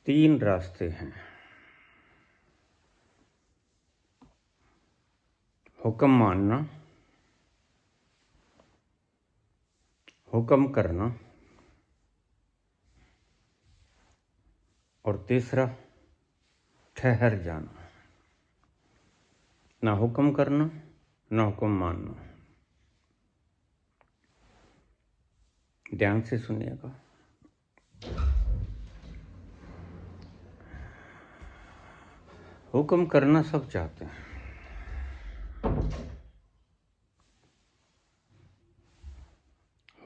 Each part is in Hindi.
तीन रास्ते हैं। हुक्म मानना, हुक्म करना और तीसरा ठहर जाना। ना हुक्म करना ना हुक्म मानना। ध्यान से सुनिएगा। हुक्म करना सब चाहते हैं,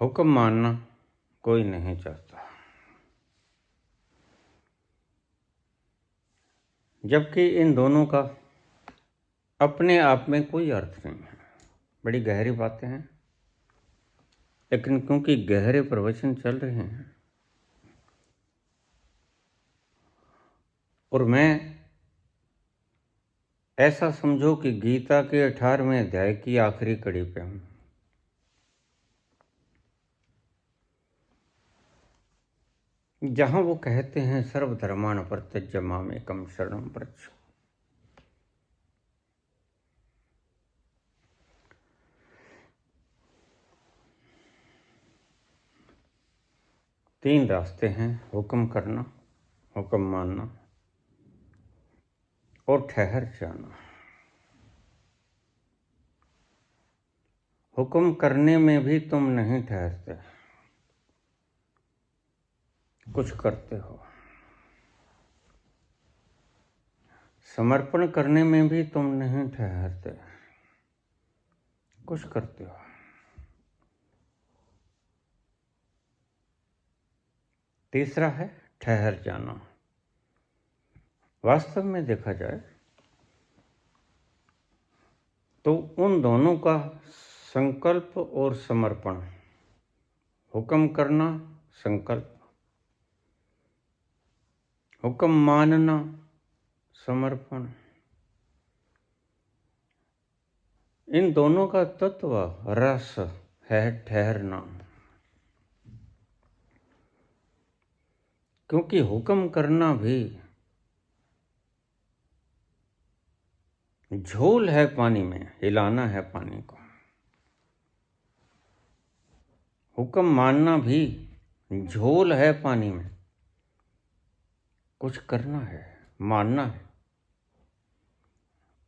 हुक्म मानना कोई नहीं चाहता। जबकि इन दोनों का अपने आप में कोई अर्थ नहीं है। बड़ी गहरी बातें हैं, लेकिन क्योंकि गहरे प्रवचन चल रहे हैं और मैं ऐसा समझो कि गीता के 18वें अध्याय की आखिरी कड़ी पे हूं। जहां वो कहते हैं सर्वधर्मान् परित्यज्य मामेकं शरणं व्रज। तीन रास्ते हैं, हुक्म करना, हुक्म मानना और ठहर जाना। हुक्म करने में भी तुम नहीं ठहरते, कुछ करते हो। समर्पण करने में भी तुम नहीं ठहरते, कुछ करते हो। तीसरा है ठहर जाना। वास्तव में देखा जाए तो उन दोनों का संकल्प और समर्पण, हुक्म करना संकल्प, हुक्म मानना समर्पण, इन दोनों का तत्व रस है ठहरना। क्योंकि हुक्म करना भी झोल है पानी में, हिलाना है पानी को। हुक्म मानना भी झोल है पानी में, कुछ करना है, मानना है।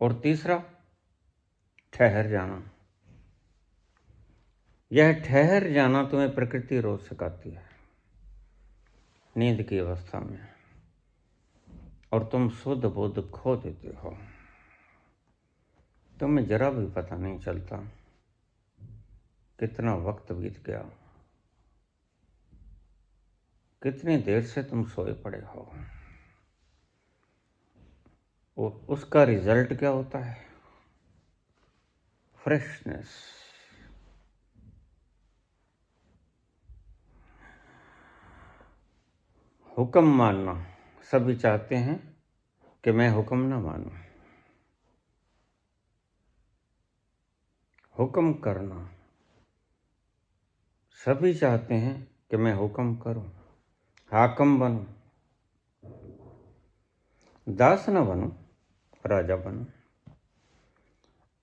और तीसरा ठहर जाना। यह ठहर जाना तुम्हें प्रकृति रोज सिखाती है नींद की अवस्था में, और तुम शुद्ध बुद्ध खो देते हो। तुम्हें जरा भी पता नहीं चलता कितना वक्त बीत गया, कितनी देर से तुम सोए पड़े हो। और उसका रिजल्ट क्या होता है? फ्रेशनेस। हुक्म मानना, सभी चाहते हैं कि मैं हुक्म ना मानूं। हुक्म करना, सभी चाहते हैं कि मैं हुक्म करूं, हाकम बनूं, दास न बनूं, राजा बनूं।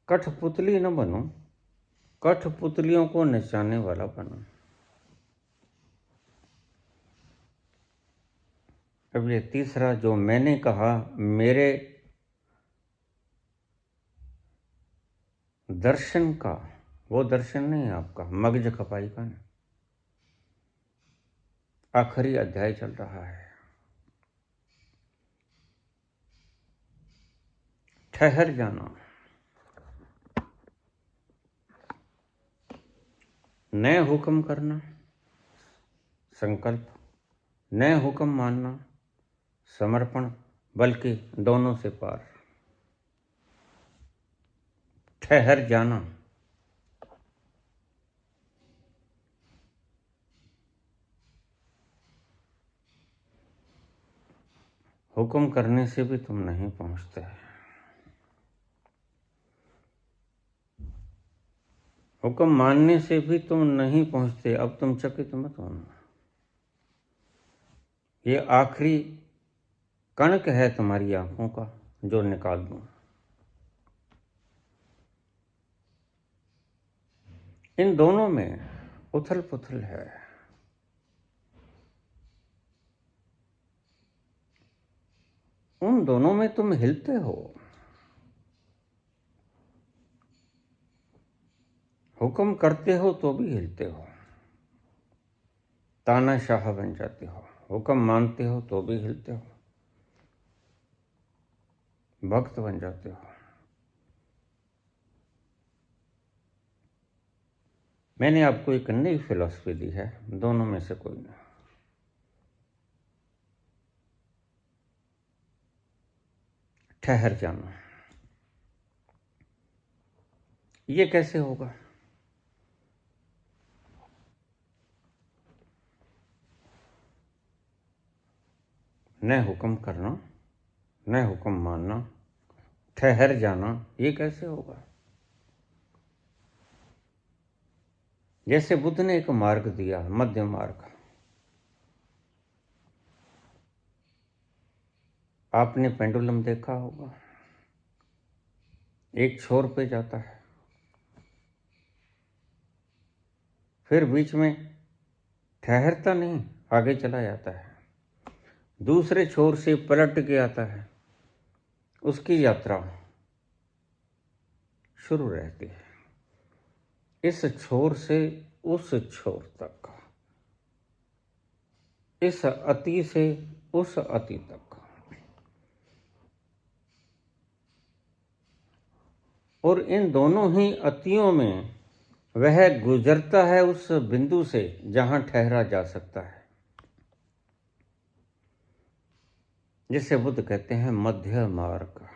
कठपुतली न बनूं, कठपुतलियों को नचाने वाला बनूं। अब ये तीसरा जो मैंने कहा, मेरे दर्शन का, वो दर्शन नहीं है आपका, मगज खपाई का नहीं। आखिरी अध्याय चल रहा है। ठहर जाना, न हुक्म करना संकल्प, न हुक्म मानना समर्पण, बल्कि दोनों से पार ठहर जाना। हुक्म करने से भी तुम नहीं पहुंचते, हुक्म मानने से भी तुम नहीं पहुंचते। अब तुम चकित मत होना, ये आखिरी कणक है तुम्हारी आंखों का जो निकाल दूं। इन दोनों में उथल पुथल है। उन दोनों में तुम हिलते हो। हुक्म करते हो तो भी हिलते हो, तानाशाह बन जाते हो। हुक्म मानते हो तो भी हिलते हो, भक्त बन जाते हो। मैंने आपको एक नई फिलॉसफी दी है, दोनों में से कोई नहीं। ठहर जाना। ये कैसे होगा? न हुक्म करना, न हुक्म मानना, ठहर जाना, ये कैसे होगा? जैसे बुद्ध ने एक मार्ग दिया, मध्य मार्ग। आपने पेंडुलम देखा होगा, एक छोर पे जाता है, फिर बीच में ठहरता नहीं, आगे चला जाता है, दूसरे छोर से पलट के आता है, उसकी यात्रा शुरू रहती है, इस छोर से उस छोर तक, इस अति से उस अति तक। और इन दोनों ही अतियों में वह गुजरता है उस बिंदु से जहां ठहरा जा सकता है, जिसे बुद्ध कहते हैं मध्य मार्ग।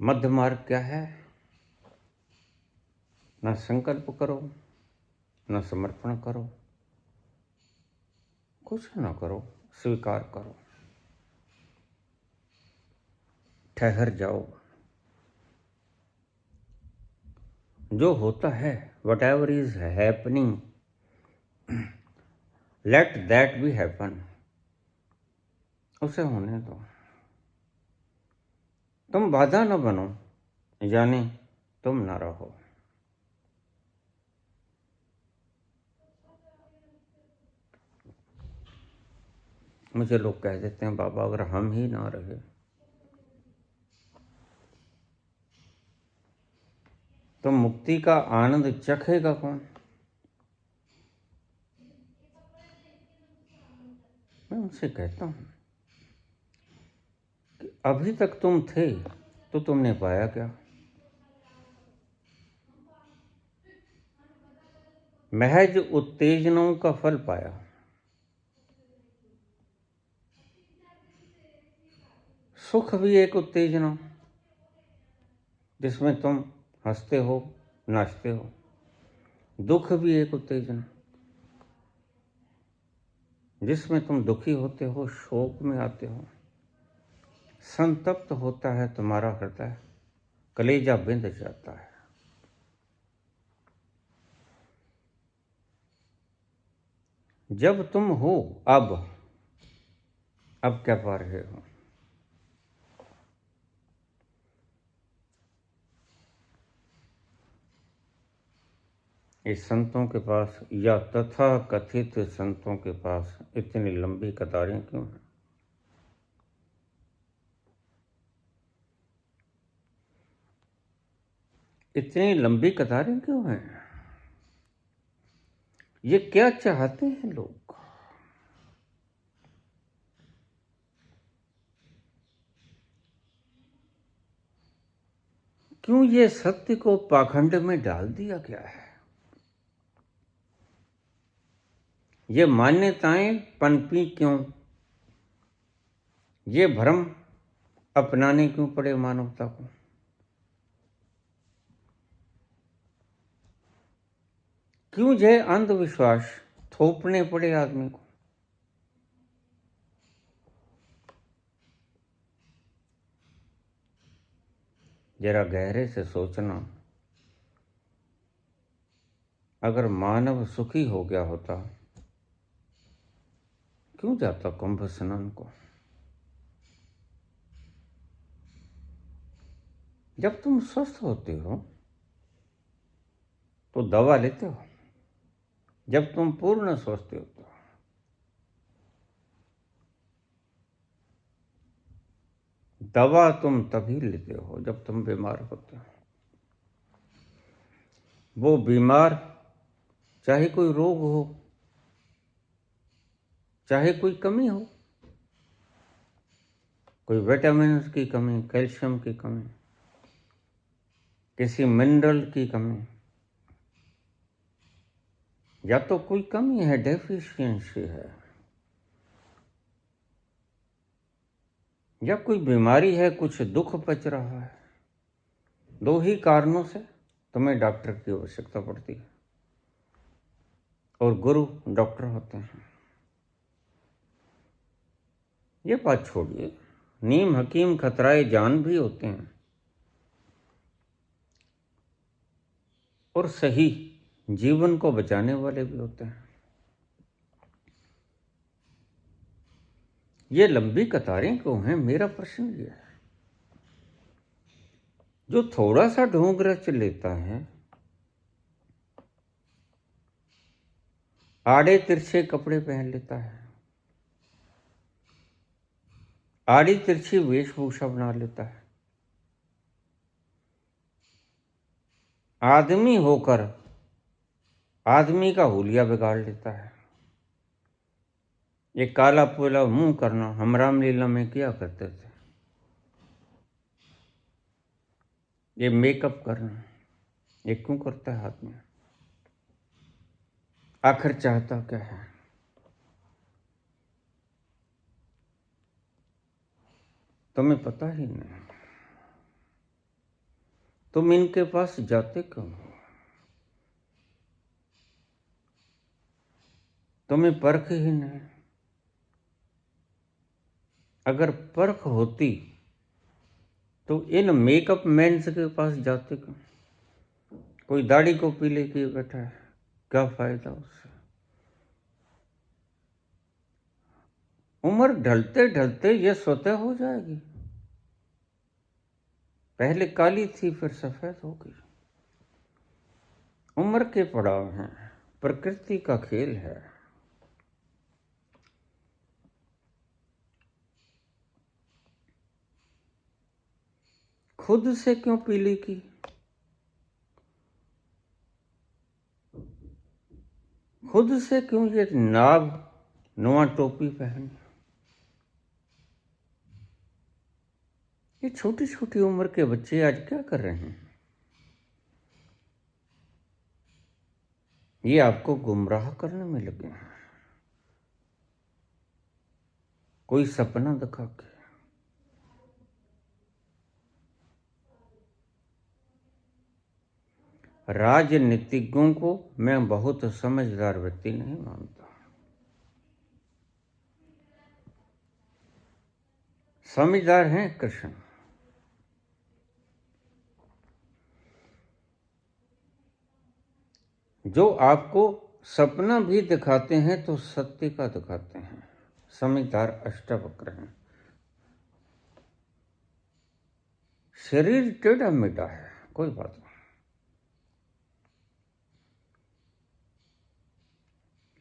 मध्य मार्ग क्या है? न संकल्प करो, न समर्पण करो, कुछ न करो, स्वीकार करो, ठहर जाओ। जो होता है, what ever is happening, let that be happen, उसे होने दो। तुम बाधा न बनो, यानी तुम न रहो। मुझे लोग कह देते हैं, बाबा अगर हम ही ना रहे तो मुक्ति का आनंद चखेगा कौन? मैं उनसे कहता हूं कि अभी तक तुम थे तो तुमने पाया क्या? महज उत्तेजनाओं का फल पाया। सुख भी एक उत्तेजना, जिसमें तुम हंसते हो, नाचते हो। दुख भी एक उत्तेजना, जिसमें तुम दुखी होते हो, शोक में आते हो। संतप्त होता है तुम्हारा हृदय, कलेजा बिंध जाता है। जब तुम हो अब क्या पा रहे हो? इस संतों के पास या तथा कथित संतों के पास इतनी लंबी कतारें क्यों हैं? इतनी लंबी कतारें क्यों हैं? ये क्या चाहते हैं लोग? क्यों ये सत्य को पाखंड में डाल दिया गया है? ये मान्यताएं पनपी क्यों? ये भ्रम अपनाने क्यों पड़े मानवता को? क्यों ये अंधविश्वास थोपने पड़े आदमी को? जरा गहरे से सोचना, अगर मानव सुखी हो गया होता, क्यों जाता कुंभ स्नान को? जब तुम स्वस्थ होते हो तो दवा लेते हो, जब तुम पूर्ण स्वस्थ होते हो। दवा तुम तभी लेते हो जब तुम बीमार होते हो। वो बीमार चाहे कोई रोग हो, चाहे कोई कमी हो, कोई विटामिन की कमी, कैल्शियम की कमी, किसी मिनरल की कमी, या तो कोई कमी है, डेफिशिएंसी है, या कोई बीमारी है, कुछ दुख पच रहा है, दो ही कारणों से तुम्हें डॉक्टर की आवश्यकता पड़ती है। और गुरु डॉक्टर होते हैं। ये बात छोड़िए, नीम हकीम खतराए जान भी होते हैं और सही जीवन को बचाने वाले भी होते हैं। ये लंबी कतारें क्यों हैं, मेरा प्रश्न ये है। जो थोड़ा सा ढोंग रच लेता है, आड़े तिरछे कपड़े पहन लेता है, आड़ी तिरछी वेशभूषा बना लेता है, आदमी होकर आदमी का हुलिया बिगाड़ लेता है। ये काला पीला मुंह करना हम रामलीला में किया करते थे। ये मेकअप करना ये क्यों करता है आदमी? आखिर चाहता क्या है? तुम्हें पता ही नहीं। तुम इनके पास जाते क्यों हो? तुम्हें परख ही नहीं। अगर परख होती तो इन मेकअप मैन्स के पास जाते क्यों? कोई दाढ़ी को पीले किए बैठा है, क्या फायदा उससे? उम्र ढलते ढलते ये स्वतः हो जाएगी। पहले काली थी फिर सफेद हो गई। उम्र के पड़ाव हैं, प्रकृति का खेल है। खुद से क्यों पीली की? खुद से क्यों ये नाग नुआ टोपी पहनी? ये छोटी छोटी उम्र के बच्चे आज क्या कर रहे हैं? ये आपको गुमराह करने में लगे हैं, कोई सपना दिखा के। राजनीतिज्ञों को मैं बहुत समझदार व्यक्ति नहीं मानता। समझदार हैं कृष्ण। जो आपको सपना भी दिखाते हैं तो सत्य का दिखाते हैं। समझदार अष्टवक्र हैं। शरीर टेढ़ा मेढ़ा है, कोई बात नहीं,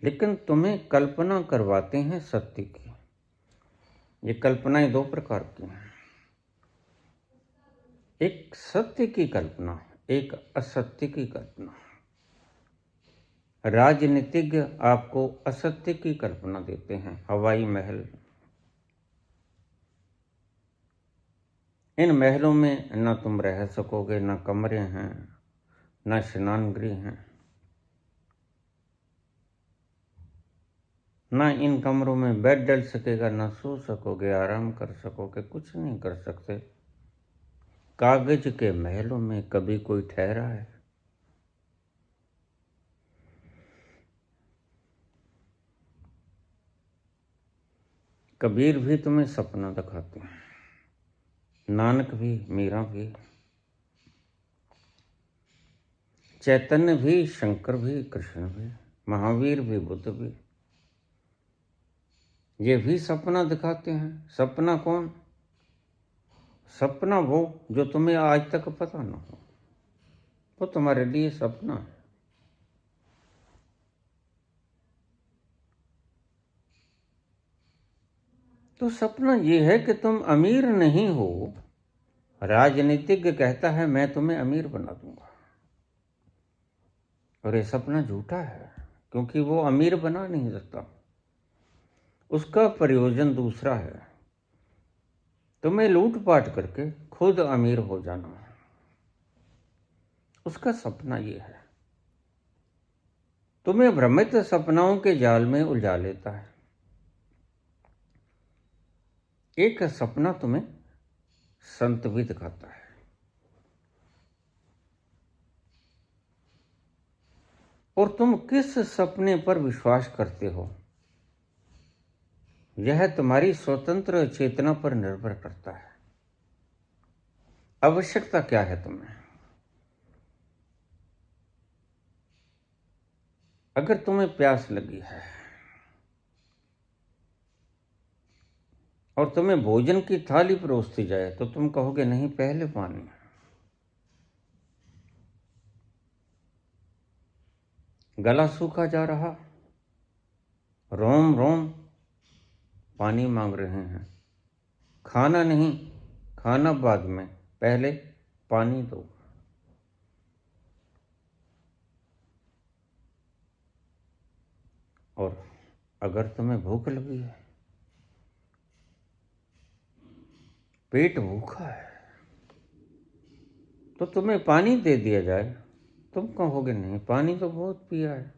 लेकिन तुम्हें कल्पना करवाते हैं सत्य की। ये कल्पनाएं दो प्रकार की हैं, एक सत्य की कल्पना, एक असत्य की कल्पना। राजनीतिज्ञ आपको असत्य की कल्पना देते हैं। हवाई महल, इन महलों में न तुम रह सकोगे, न कमरे हैं, न स्नान गृह हैं, न इन कमरों में बेड डल सकेगा, न सो सकोगे, आराम कर सकोगे, कुछ नहीं कर सकते। कागज के महलों में कभी कोई ठहरा है? कबीर भी तुम्हें सपना दिखाते हैं, नानक भी, मीरा भी, चैतन्य भी, शंकर भी, कृष्ण भी, महावीर भी, बुद्ध भी। ये भी सपना दिखाते हैं। सपना कौन? सपना वो जो तुम्हें आज तक पता ना हो, वो तुम्हारे लिए सपना है। तो सपना ये है कि तुम अमीर नहीं हो। राजनीतिज्ञ कहता है मैं तुम्हें अमीर बना दूंगा, और ये सपना झूठा है, क्योंकि वो अमीर बना नहीं सकता। उसका प्रयोजन दूसरा है, तुम्हें लूटपाट करके खुद अमीर हो जाना। उसका सपना ये है, तुम्हें भ्रमित सपनाओं के जाल में उलझा लेता है। एक सपना तुम्हें संत भी दिखाता है, और तुम किस सपने पर विश्वास करते हो यह तुम्हारी स्वतंत्र चेतना पर निर्भर करता है। आवश्यकता क्या है तुम्हें? अगर तुम्हें प्यास लगी है और तुम्हें भोजन की थाली परोसती जाए, तो तुम कहोगे नहीं, पहले पानी। गला सूखा जा रहा, रोम रोम पानी मांग रहे हैं। खाना नहीं, खाना बाद में, पहले पानी दो। और अगर तुम्हें भूख लगी है, पेट भूखा है, तो तुम्हें पानी दे दिया जाए, तुम कहोगे नहीं, पानी तो बहुत पिया है,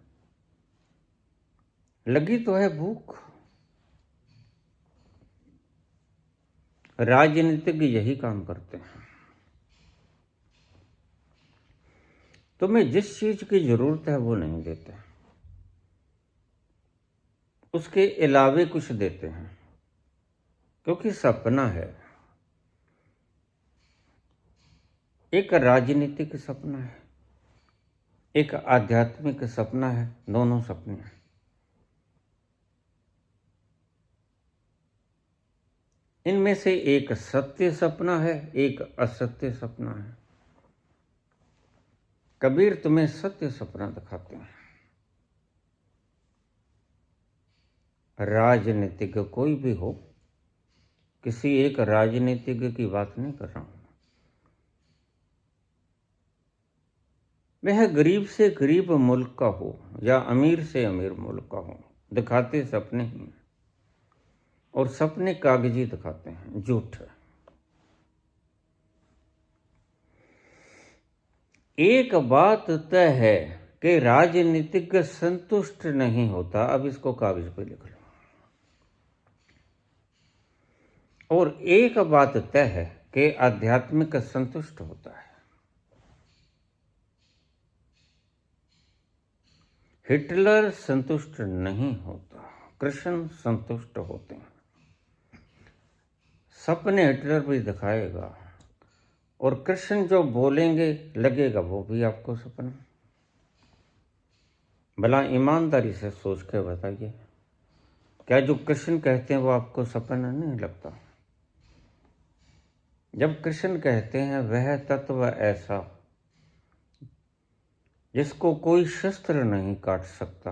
लगी तो है भूख। राजनीतिज्ञ यही काम करते हैं। तुम्हें जिस चीज की जरूरत है वो नहीं देते, उसके अलावे कुछ देते हैं, क्योंकि सपना है। एक राजनीतिक सपना है, एक आध्यात्मिक सपना है, दोनों सपने हैं। इनमें से एक सत्य सपना है, एक असत्य सपना है। कबीर तुम्हें सत्य सपना दिखाते हैं। राजनीतिज्ञ कोई भी हो, किसी एक राजनीतिज्ञ की बात नहीं कर रहा हूं। वह गरीब से गरीब मुल्क का हो या अमीर से अमीर मुल्क का हो, दिखाते सपने ही हैं। और सपने कागजी दिखाते हैं, झूठ। एक बात तय है कि राजनीतिज्ञ संतुष्ट नहीं होता। अब इसको कागज पे लिख लो। और एक बात तय है कि आध्यात्मिक संतुष्ट होता है। हिटलर संतुष्ट नहीं होता, कृष्ण संतुष्ट होते हैं। सपने हिटलर भी दिखाएगा, और कृष्ण जो बोलेंगे लगेगा वो भी आपको सपना। भला ईमानदारी से सोच के बताइए, क्या जो कृष्ण कहते हैं वो आपको सपना नहीं लगता? जब कृष्ण कहते हैं वह तत्व ऐसा जिसको कोई शस्त्र नहीं काट सकता,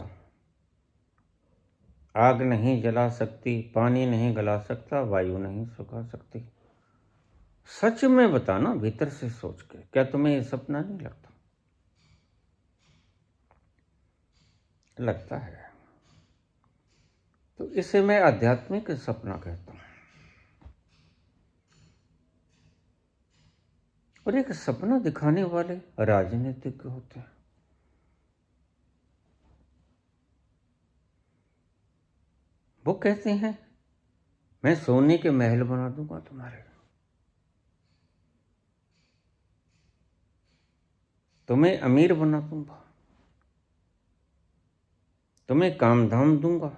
आग नहीं जला सकती, पानी नहीं गला सकता, वायु नहीं सुखा सकती, सच में बताना भीतर से सोच के, क्या तुम्हें ये सपना नहीं लगता? लगता है। तो इसे मैं आध्यात्मिक सपना कहता हूं। और एक सपना दिखाने वाले राजनीतिज्ञ होते हैं। वो कहते हैं मैं सोने के महल बना दूंगा तुम्हारे, तुम्हें अमीर बना दूंगा, तुम्हें काम धाम दूंगा,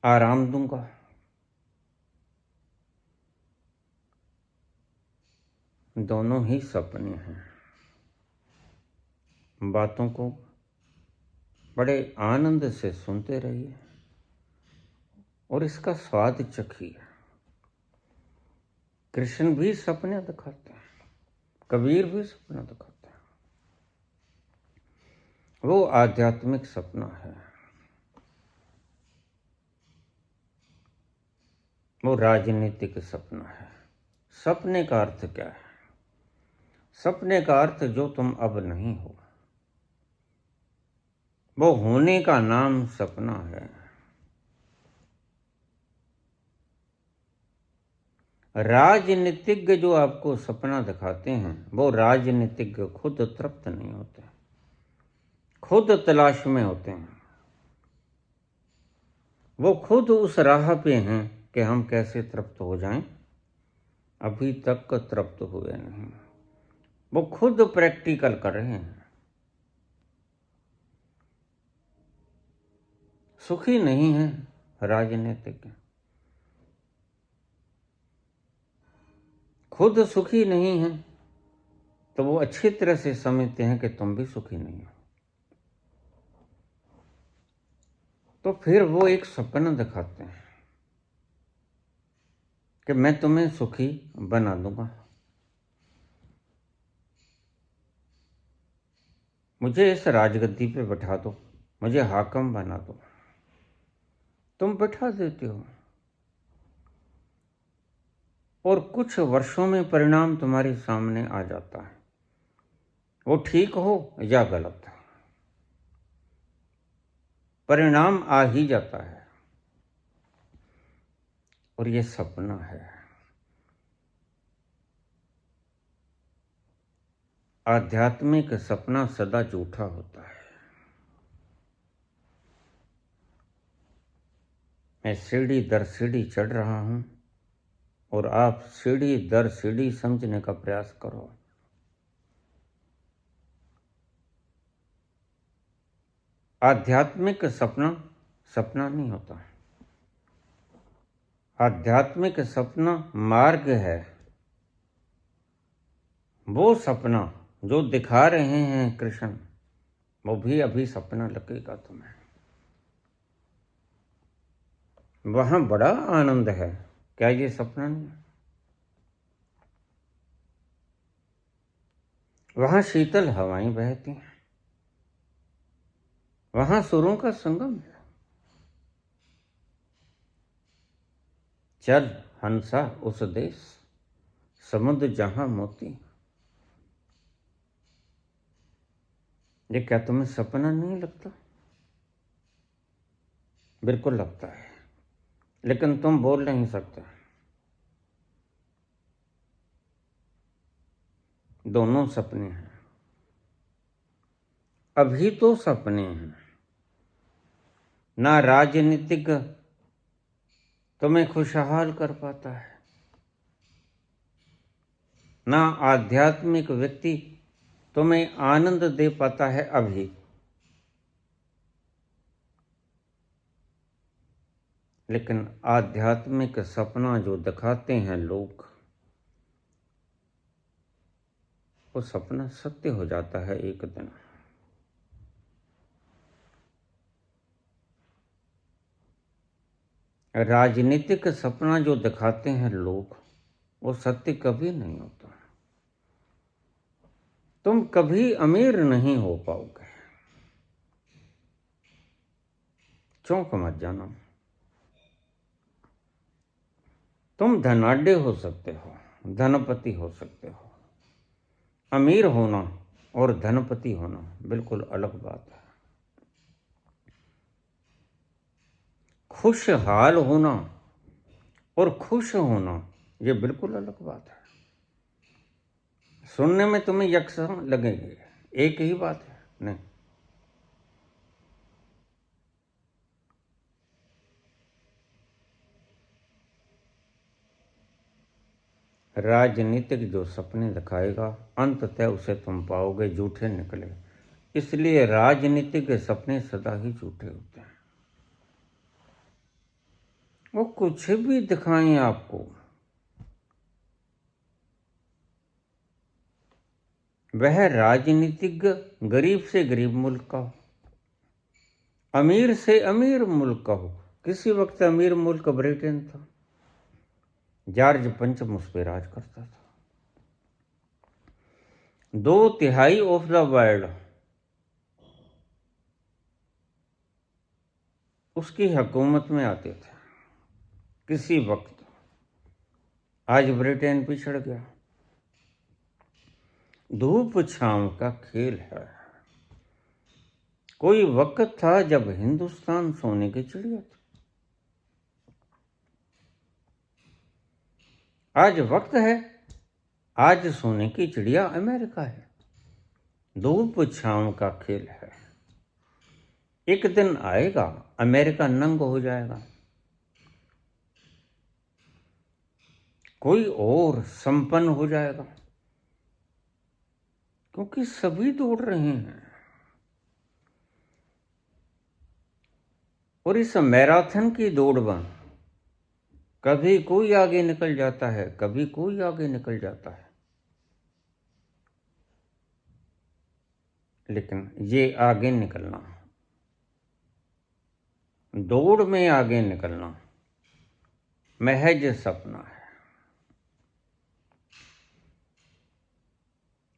आराम दूंगा। दोनों ही सपने हैं। बातों को बड़े आनंद से सुनते रहिए और इसका स्वाद चखिए। कृष्ण भी सपने दिखाते हैं, कबीर भी सपना दिखाते हैं। वो आध्यात्मिक सपना है, वो राजनीतिक सपना है। सपने का अर्थ क्या है? सपने का अर्थ जो तुम अब नहीं हो, वो होने का नाम सपना है। राजनीतिज्ञ जो आपको सपना दिखाते हैं, वो राजनीतिज्ञ खुद तृप्त नहीं होते, खुद तलाश में होते हैं। वो खुद उस राह पे हैं कि हम कैसे तृप्त हो जाएं, अभी तक तृप्त हुए नहीं। वो खुद प्रैक्टिकल कर रहे हैं, सुखी नहीं है राजनीतिज्ञ, खुद सुखी नहीं है तो वो अच्छी तरह से समझते हैं कि तुम भी सुखी नहीं हो। तो फिर वो एक सपना दिखाते हैं कि मैं तुम्हें सुखी बना दूंगा, मुझे इस राजगद्दी पे बैठा दो, मुझे हाकम बना दो। तुम बैठा देते हो और कुछ वर्षों में परिणाम तुम्हारे सामने आ जाता है, वो ठीक हो या गलत, परिणाम आ ही जाता है। और ये सपना है। आध्यात्मिक सपना सदा झूठा होता है। मैं सीढ़ी दर सीढ़ी चढ़ रहा हूं और आप सीढ़ी दर सीढ़ी समझने का प्रयास करो। आध्यात्मिक सपना सपना नहीं होता। आध्यात्मिक सपना मार्ग है। वो सपना जो दिखा रहे हैं कृष्ण, वो भी अभी सपना लगेगा तुम्हें। वहां बड़ा आनंद है, क्या ये सपना नहीं? वहां शीतल हवाएं बहती हैं, वहां सुरों का संगम है। चल हंसा उस देश, समुद्र जहां मोती। ये क्या तुम्हें सपना नहीं लगता? बिल्कुल लगता है, लेकिन तुम बोल नहीं सकते। दोनों सपने हैं, अभी तो सपने हैं। ना राजनीतिक तुम्हें खुशहाल कर पाता है, ना आध्यात्मिक व्यक्ति तुम्हें आनंद दे पाता है अभी। लेकिन आध्यात्मिक सपना जो दिखाते हैं लोग, वो सपना सत्य हो जाता है एक दिन। राजनीतिक सपना जो दिखाते हैं लोग, वो सत्य कभी नहीं होता। तुम कभी अमीर नहीं हो पाओगे, चौंक मत जाना। तुम धनाढ्य हो सकते हो, धनपति हो सकते हो। अमीर होना और धनपति होना बिल्कुल अलग बात है। खुशहाल होना और खुश होना ये बिल्कुल अलग बात है। सुनने में तुम्हें यकसा लगेंगे, एक ही बात है, नहीं। राजनीतिक जो सपने दिखाएगा, अंततः उसे तुम पाओगे झूठे निकले। इसलिए राजनीतिक सपने सदा ही झूठे होते हैं। वो कुछ भी दिखाएं आपको, वह राजनीतिज्ञ गरीब से गरीब मुल्क का हो, अमीर से अमीर मुल्क का हो, किसी वक्त अमीर मुल्क ब्रिटेन था, जॉर्ज पंचम उस पर राज करता था। 2/3 ऑफ द वर्ल्ड उसकी हुकूमत में आते थे किसी वक्त। आज ब्रिटेन पिछड़ गया। धूप छांव का खेल है। कोई वक्त था जब हिंदुस्तान सोने की चिड़िया थी। आज वक्त है, आज सोने की चिड़िया अमेरिका है। धूप छांव का खेल है। एक दिन आएगा अमेरिका नंग हो जाएगा, कोई और संपन्न हो जाएगा, क्योंकि सभी दौड़ रहे हैं। और इस मैराथन की दौड़ में कभी कोई आगे निकल जाता है, कभी कोई आगे निकल जाता है, लेकिन ये आगे निकलना, दौड़ में आगे निकलना महज सपना है।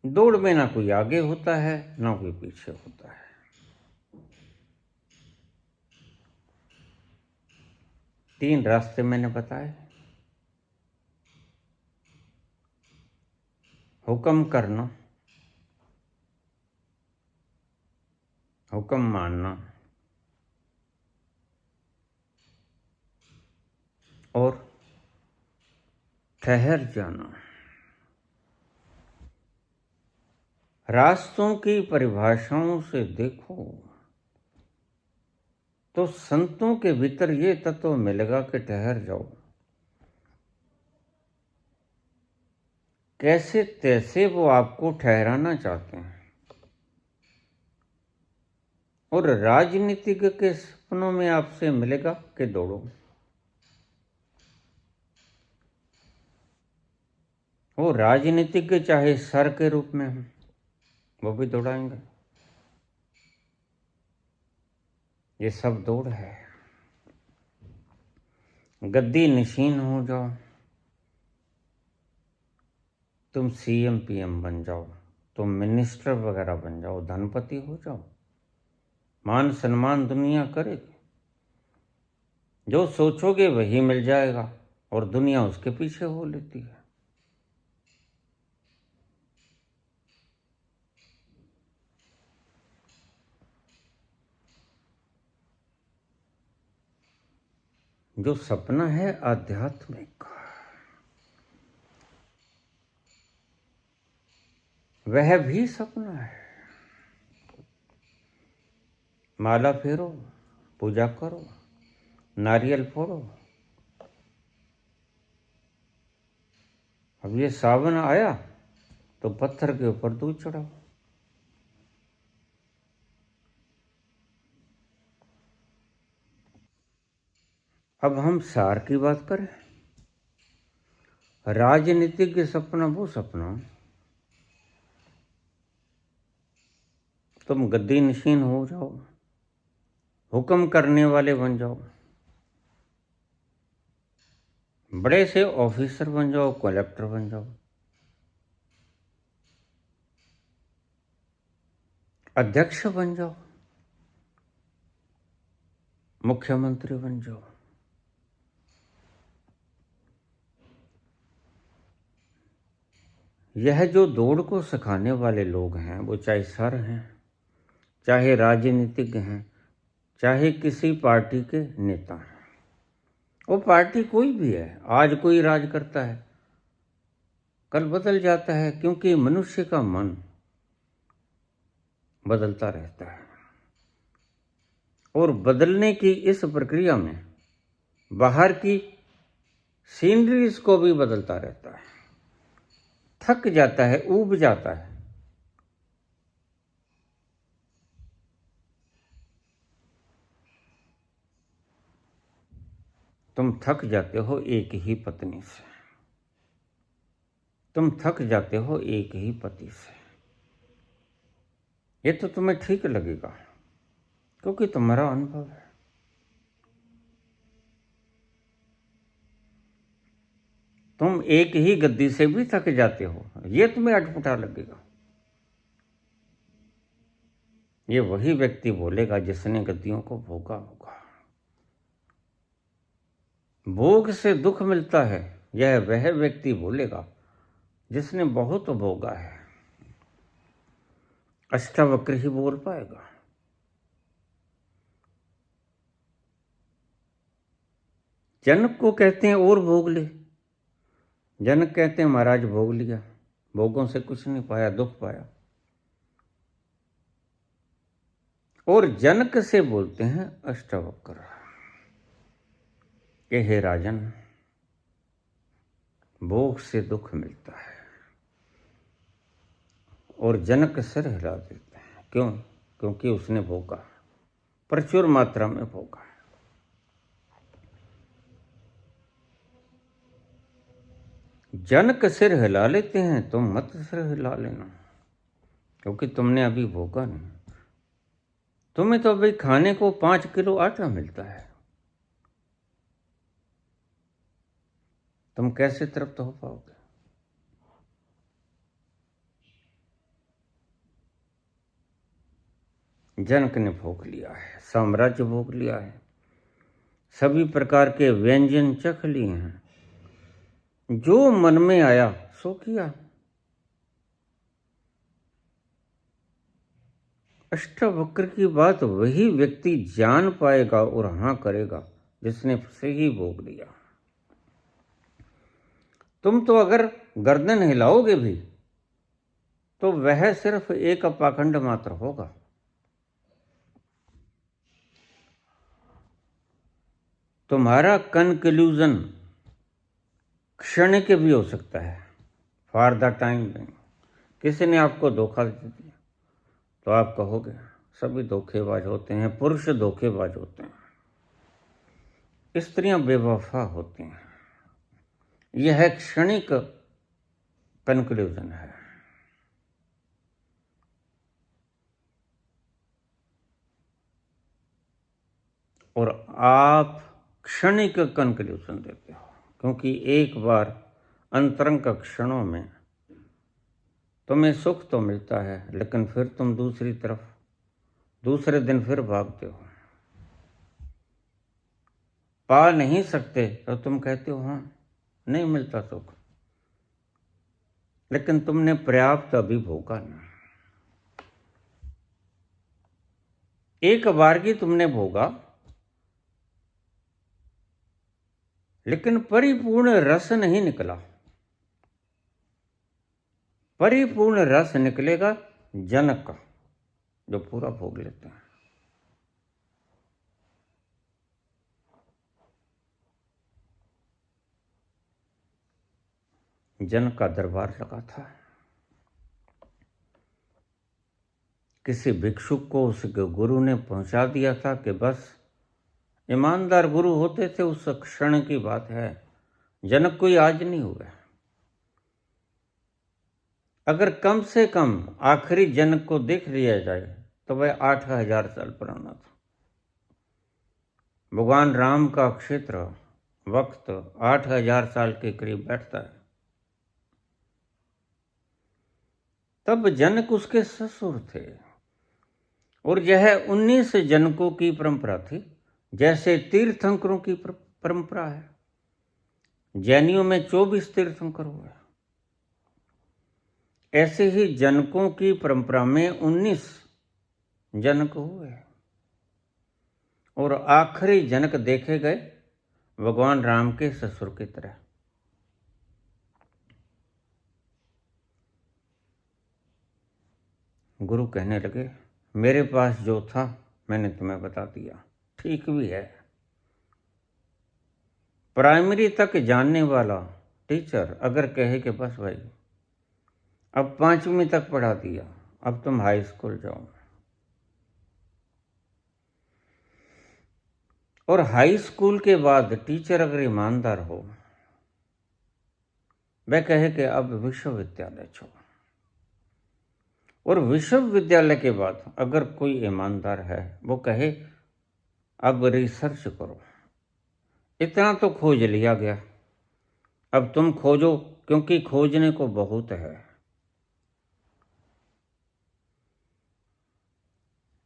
दौड़ में ना कोई आगे होता है, ना कोई पीछे होता है। तीन रास्ते मैंने बताए। हुक्म करना, हुक्म मानना और ठहर जाना। रास्तों की परिभाषाओं से देखो तो संतों के भीतर ये तत्व मिलेगा कि ठहर जाओ। कैसे तैसे वो आपको ठहराना चाहते हैं। और राजनीतिक के सपनों में आपसे मिलेगा कि दौड़ो। वो राजनीतिक चाहे सर के रूप में हो, वो भी दौड़ाएंगे। ये सब दौड़ है। गद्दी नशीन हो जाओ, तुम सीएम पीएम बन जाओ, तुम मिनिस्टर वगैरह बन जाओ, धनपति हो जाओ, मान सम्मान दुनिया करेगी। जो सोचोगे वही मिल जाएगा और दुनिया उसके पीछे हो लेती है। जो सपना है आध्यात्मिक, वह भी सपना है। माला फेरो, पूजा करो, नारियल फोड़ो। अब ये सावन आया तो पत्थर के ऊपर दूध चढ़ाओ। अब हम सार की बात करें। राजनीतिक सपना वो सपना तुम गद्दी नशीन हो जाओ, हुक्म करने वाले बन जाओ, बड़े से ऑफिसर बन जाओ, कलेक्टर बन जाओ, अध्यक्ष बन जाओ, मुख्यमंत्री बन जाओ। यह जो दौड़ को सिखाने वाले लोग हैं, वो चाहे सर हैं, चाहे राजनीतिज्ञ हैं, चाहे किसी पार्टी के नेता हैं। वो पार्टी कोई भी है, आज कोई राज करता है, कल बदल जाता है, क्योंकि मनुष्य का मन बदलता रहता है। और बदलने की इस प्रक्रिया में बाहर की सीनरीज को भी बदलता रहता है। थक जाता है, ऊब जाता है। तुम थक जाते हो एक ही पत्नी से, तुम थक जाते हो एक ही पति से। ये तो तुम्हें ठीक लगेगा क्योंकि तुम्हारा अनुभव है। तुम एक ही गद्दी से भी थक जाते हो, ये तुम्हें अटपटा लगेगा। ये वही व्यक्ति बोलेगा जिसने गद्दियों को भोगा होगा। भोग से दुख मिलता है, यह वह व्यक्ति बोलेगा जिसने बहुत भोगा है। अष्टावक्र ही बोल पाएगा। जनक को कहते हैं और भोग ले। जनक कहते हैं महाराज भोग लिया, भोगों से कुछ नहीं पाया, दुख पाया। और जनक से बोलते हैं अष्टावक्र कि हे राजन, भोग से दुख मिलता है। और जनक सिर हिला देते हैं। क्यों? क्योंकि उसने भोगा, प्रचुर मात्रा में भोगा। जनक सिर हिला लेते हैं, तुम मत सिर हिला लेना, क्योंकि तुमने अभी भोगा नहीं। तुम्हें तो अभी खाने को 5 किलो आटा मिलता है, तुम कैसे तृप्त हो पाओगे? जनक ने भोग लिया है, साम्राज्य भोग लिया है, सभी प्रकार के व्यंजन चख लिए हैं, जो मन में आया सो किया। अष्टावक्र की बात वही व्यक्ति जान पाएगा और हाँ करेगा जिसने सही भोग लिया। तुम तो अगर गर्दन हिलाओगे भी तो वह सिर्फ एक पाखंड मात्र होगा। तुम्हारा कंक्लूजन क्षणिक भी हो सकता है, फॉर द टाइम बिंग। किसी ने आपको धोखा दे दिया तो आप कहोगे सभी धोखेबाज होते हैं, पुरुष धोखेबाज होते हैं, स्त्रियां बेवफा होती हैं। यह क्षणिक कंक्लूजन है। और आप क्षणिक कंक्लूजन देते हो, क्योंकि एक बार अंतरंग क्षणों में तुम्हें सुख तो मिलता है, लेकिन फिर तुम दूसरी तरफ दूसरे दिन फिर भागते हो। पा नहीं सकते तो तुम कहते हो हाँ नहीं मिलता सुख, लेकिन तुमने पर्याप्त अभी भोगा नहीं। एक बार की तुमने भोगा, लेकिन परिपूर्ण रस नहीं निकला। परिपूर्ण रस निकलेगा जनक का, जो पूरा भोग लेते हैं। जनक का दरबार लगा था। किसी भिक्षुक को उस गुरु ने पहुंचा दिया था कि बस ईमानदार गुरु होते थे उस क्षण की बात है, जनक कोई आज नहीं हुआ। अगर कम से कम आखिरी जनक को देख लिया जाए तो वह 8000 साल पुराना था। भगवान राम का क्षेत्र वक्त 8000 साल के करीब बैठता है। तब जनक उसके ससुर थे और यह 19 जनकों की परंपरा थी, जैसे तीर्थंकरों की परंपरा है। जैनियों में 24 तीर्थंकर हुए, ऐसे ही जनकों की परंपरा में 19 जनक हुए और आखिरी जनक देखे गए भगवान राम के ससुर की तरह। गुरु कहने लगे मेरे पास जो था मैंने तुम्हें बता दिया, ठीक भी है। प्राइमरी तक जानने वाला टीचर अगर कहे कि बस भाई अब 5वीं तक पढ़ा दिया, अब तुम हाई स्कूल जाओ, और हाई स्कूल के बाद टीचर अगर ईमानदार हो, वह कहे कि अब विश्वविद्यालय छोड़ो, और विश्वविद्यालय के बाद अगर कोई ईमानदार है वो कहे अब रिसर्च करो, इतना तो खोज लिया गया, अब तुम खोजो, क्योंकि खोजने को बहुत है।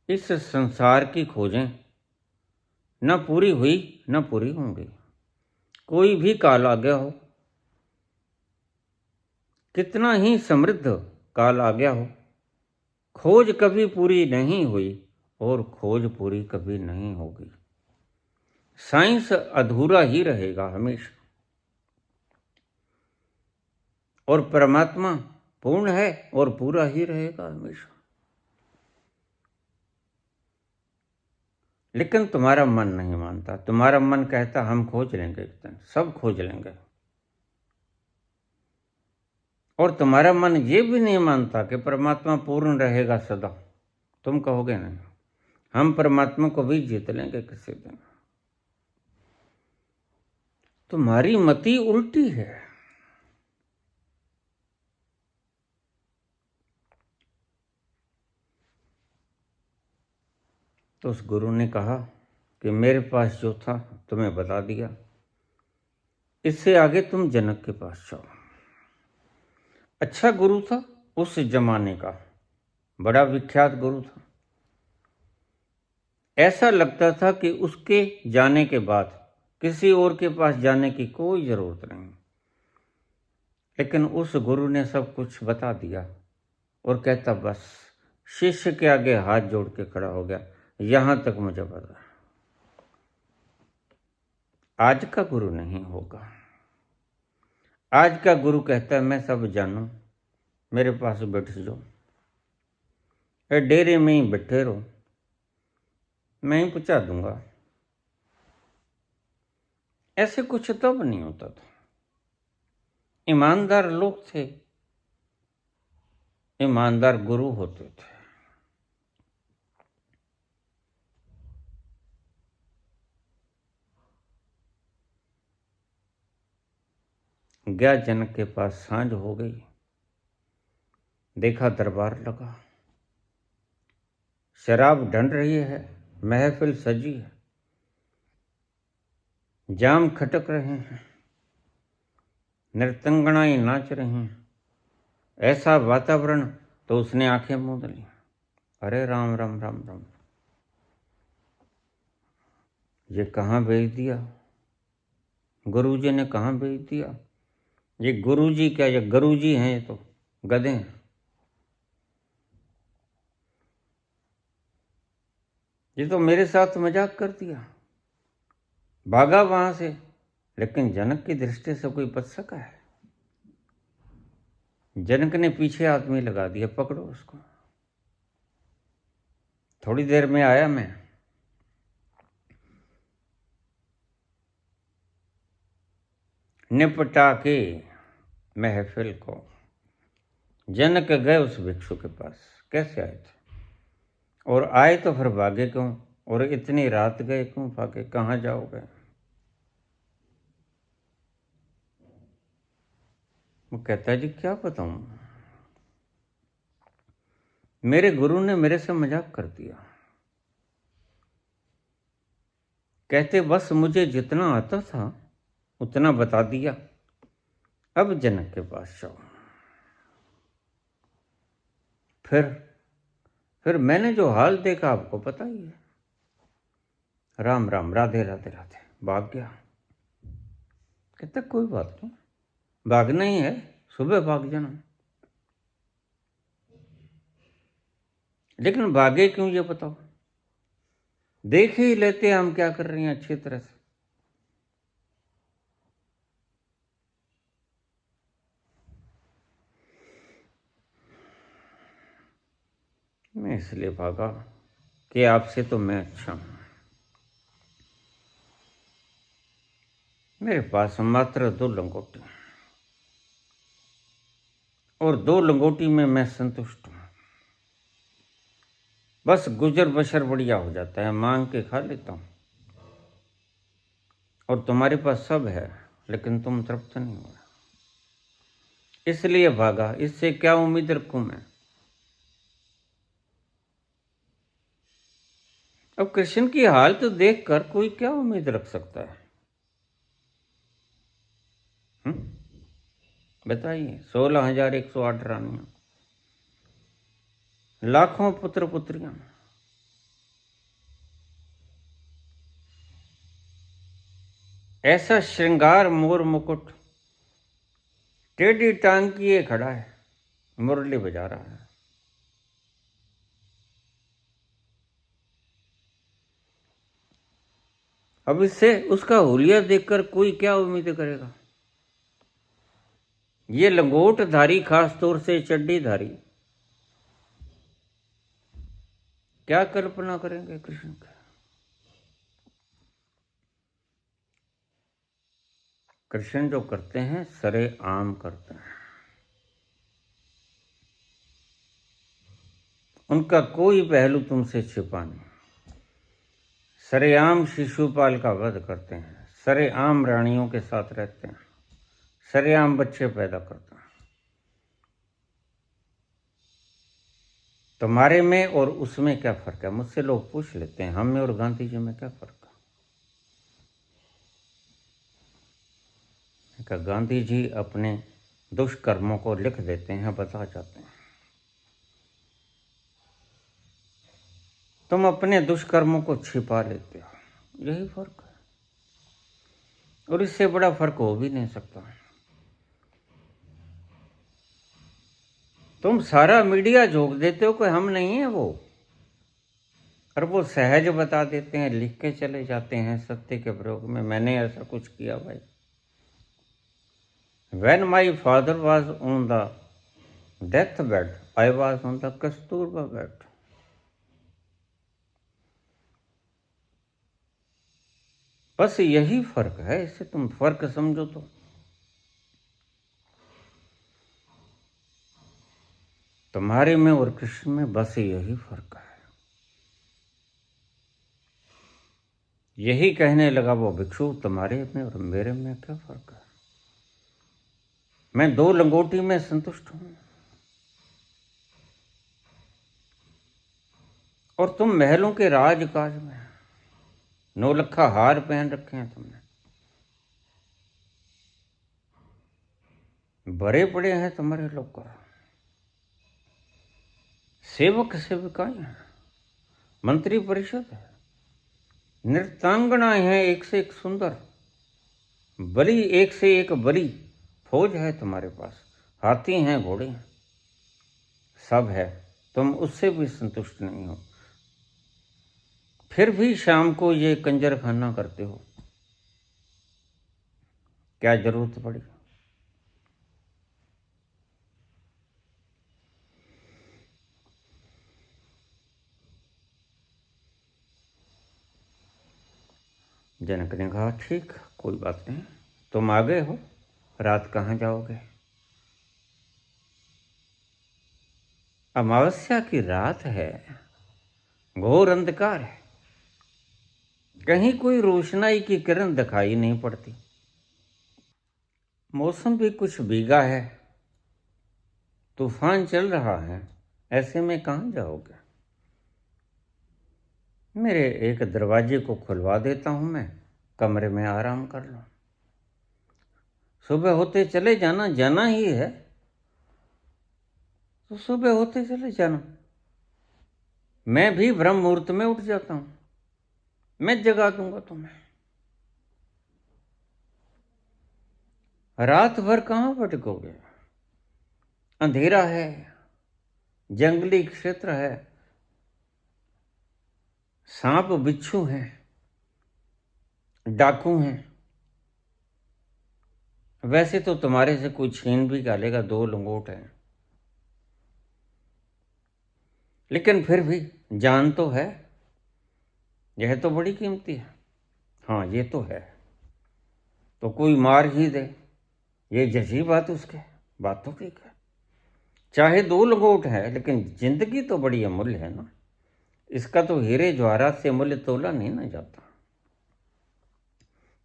इस संसार की खोजें न पूरी हुई न पूरी होंगी। कोई भी काल आ गया हो, कितना ही समृद्ध काल आ गया हो, खोज कभी पूरी नहीं हुई और खोज पूरी कभी नहीं होगी। साइंस अधूरा ही रहेगा हमेशा, और परमात्मा पूर्ण है और पूरा ही रहेगा हमेशा। लेकिन तुम्हारा मन नहीं मानता। तुम्हारा मन कहता हम खोज लेंगे, एक दिन सब खोज लेंगे। और तुम्हारा मन ये भी नहीं मानता कि परमात्मा पूर्ण रहेगा सदा। तुम कहोगे नहीं, हम परमात्मा को भी जीत लेंगे किसी दिन। तुम्हारी मति उल्टी है। तो उस गुरु ने कहा कि मेरे पास जो था तुम्हें बता दिया, इससे आगे तुम जनक के पास जाओ। अच्छा गुरु था उस जमाने का, बड़ा विख्यात गुरु था। ऐसा लगता था कि उसके जाने के बाद किसी और के पास जाने की कोई जरूरत नहीं। लेकिन उस गुरु ने सब कुछ बता दिया और कहता बस शिष्य के आगे हाथ जोड़ के खड़ा हो गया, यहां तक मुझे पता है। आज का गुरु नहीं होगा। आज का गुरु कहता है मैं सब जानू, मेरे पास बैठ जाओ, डेरे में ही बैठे रहो, मैं ही पहुंचा दूंगा। ऐसे कुछ तब नहीं होता था। ईमानदार लोग थे, ईमानदार गुरु होते थे। गया जनक के पास, सांझ हो गई, देखा दरबार लगा, शराब ढंढ रही है, महफिल सजी है, जाम खटक रहे हैं, नृतंगनाएं नाच रही हैं। ऐसा वातावरण तो उसने आंखें मूंद ली। अरे राम राम राम राम, ये कहाँ भेज दिया? गुरुजी ने कहाँ भेज दिया? ये गुरुजी क्या, ये गुरुजी हैं, ये तो गधे हैं। ये तो मेरे साथ मजाक कर दिया, भागा वहां से। लेकिन जनक की दृष्टि से कोई बच सका है? जनक ने पीछे आदमी लगा दिया, पकड़ो उसको। थोड़ी देर में आया मैं, निपटा के महफिल को। जनक गए उस भिक्षु के पास, कैसे आए थे और आए तो फिर भागे क्यों, और इतनी रात गए क्यों भागे, कहाँ जाओगे? वो कहता है जी क्या बताऊं, मेरे गुरु ने मेरे से मजाक कर दिया। कहते बस मुझे जितना आता था उतना बता दिया, अब जनक के पास जाओ। फिर मैंने जो हाल देखा आपको पता ही है। राम राम, राधे राधे राधे, भाग गया। कहता कोई बात नहीं, भागना ही है, सुबह भाग जाना। लेकिन भागे क्यों ये बताओ? देख ही लेते हम क्या कर रही हैं अच्छी तरह से। मैं इसलिए भागा कि आपसे तो मैं अच्छा हूं। मेरे पास मात्र 2 लंगोटी, और 2 लंगोटी में मैं संतुष्ट हूं। बस गुजर बसर बढ़िया हो जाता है, मांग के खा लेता हूं। और तुम्हारे पास सब है, लेकिन तुम तृप्त नहीं हो। इसलिए भागा, इससे क्या उम्मीद रखूं मैं? अब कृष्ण की हालत देखकर कोई क्या उम्मीद रख सकता है? बताइए, 16,108 रानियां, लाखों पुत्र पुत्रियां, ऐसा श्रृंगार मोर मुकुट टेढ़ी टांग किए खड़ा है, मुरली बजा रहा है। अब इससे उसका हुलिया देखकर कोई क्या उम्मीद करेगा? ये लंगोटधारी, खास तौर से चड्डीधारी, क्या कल्पना करेंगे कृष्ण की? कृष्ण जो करते हैं सरे आम करते हैं, उनका कोई पहलू तुमसे छिपा नहीं। सरेआम शिशुपाल का वध करते हैं, सरेआम रानियों के साथ रहते हैं, सरेआम बच्चे पैदा करते हैं। तुम्हारे में और उसमें क्या फर्क है? मुझसे लोग पूछ लेते हैं, हम में और गांधी जी में क्या फर्क है? गांधी जी अपने दुष्कर्मों को लिख देते हैं, बता जाते हैं। तुम अपने दुष्कर्मों को छिपा लेते हो, यही फर्क है, और इससे बड़ा फर्क हो भी नहीं सकता। तुम सारा मीडिया झोंक देते हो कि हम नहीं है वो, और वो सहज बता देते हैं, लिख के चले जाते हैं सत्य के प्रयोग में, मैंने ऐसा कुछ किया भाई। When my father was on the deathbed, I was on the Kasturba bed. बस यही फर्क है, इससे तुम फर्क समझो तो। तुम्हारे में और कृष्ण में बस यही फर्क है। यही कहने लगा वो भिक्षु, तुम्हारे में और मेरे में क्या फर्क है? मैं 2 लंगोटी में संतुष्ट हूं, और तुम महलों के राजकाज में। 9 लखा हार पहन रखे हैं तुमने, भरे पड़े हैं तुम्हारे लोग, सेवक सेविकाएं हैं, मंत्री परिषद है, नृत्यांगनाएं हैं एक से एक सुंदर, बलि एक से एक बलि, फौज है तुम्हारे पास, हाथी हैं, घोड़े हैं, सब है। तुम उससे भी संतुष्ट नहीं हो, फिर भी शाम को ये कंजर खाना करते हो। क्या जरूरत पड़ी? जनक ने कहा, ठीक, कोई बात नहीं, तुम आ गए हो, रात कहाँ जाओगे? अमावस्या की रात है, घोर अंधकार है, कहीं कोई रोशनाई की किरण दिखाई नहीं पड़ती, मौसम भी कुछ भीगा है, तूफान चल रहा है, ऐसे में कहाँ जाओगे? मेरे एक दरवाजे को खुलवा देता हूं मैं, कमरे में आराम कर लो, सुबह होते चले जाना, जाना ही है तो सुबह होते चले जाना। मैं भी ब्रह्म मुहूर्त में उठ जाता हूं, मैं जगा दूंगा तुम्हें। रात भर कहाँ भटकोगे? अंधेरा है, जंगली क्षेत्र है, सांप बिच्छू हैं, डाकू हैं। वैसे तो तुम्हारे से कोई छीन भी डालेगा, 2 लंगोट हैं, लेकिन फिर भी जान तो है, यह तो बड़ी कीमती है। हाँ, ये तो है, तो कोई मार ही दे, ये जजी बात उसके, बात तो ठीक है। चाहे 2 लंगोट है, लेकिन जिंदगी तो बड़ी अमूल्य है ना, इसका तो हीरे जवाहरात से मूल्य तोला नहीं ना जाता।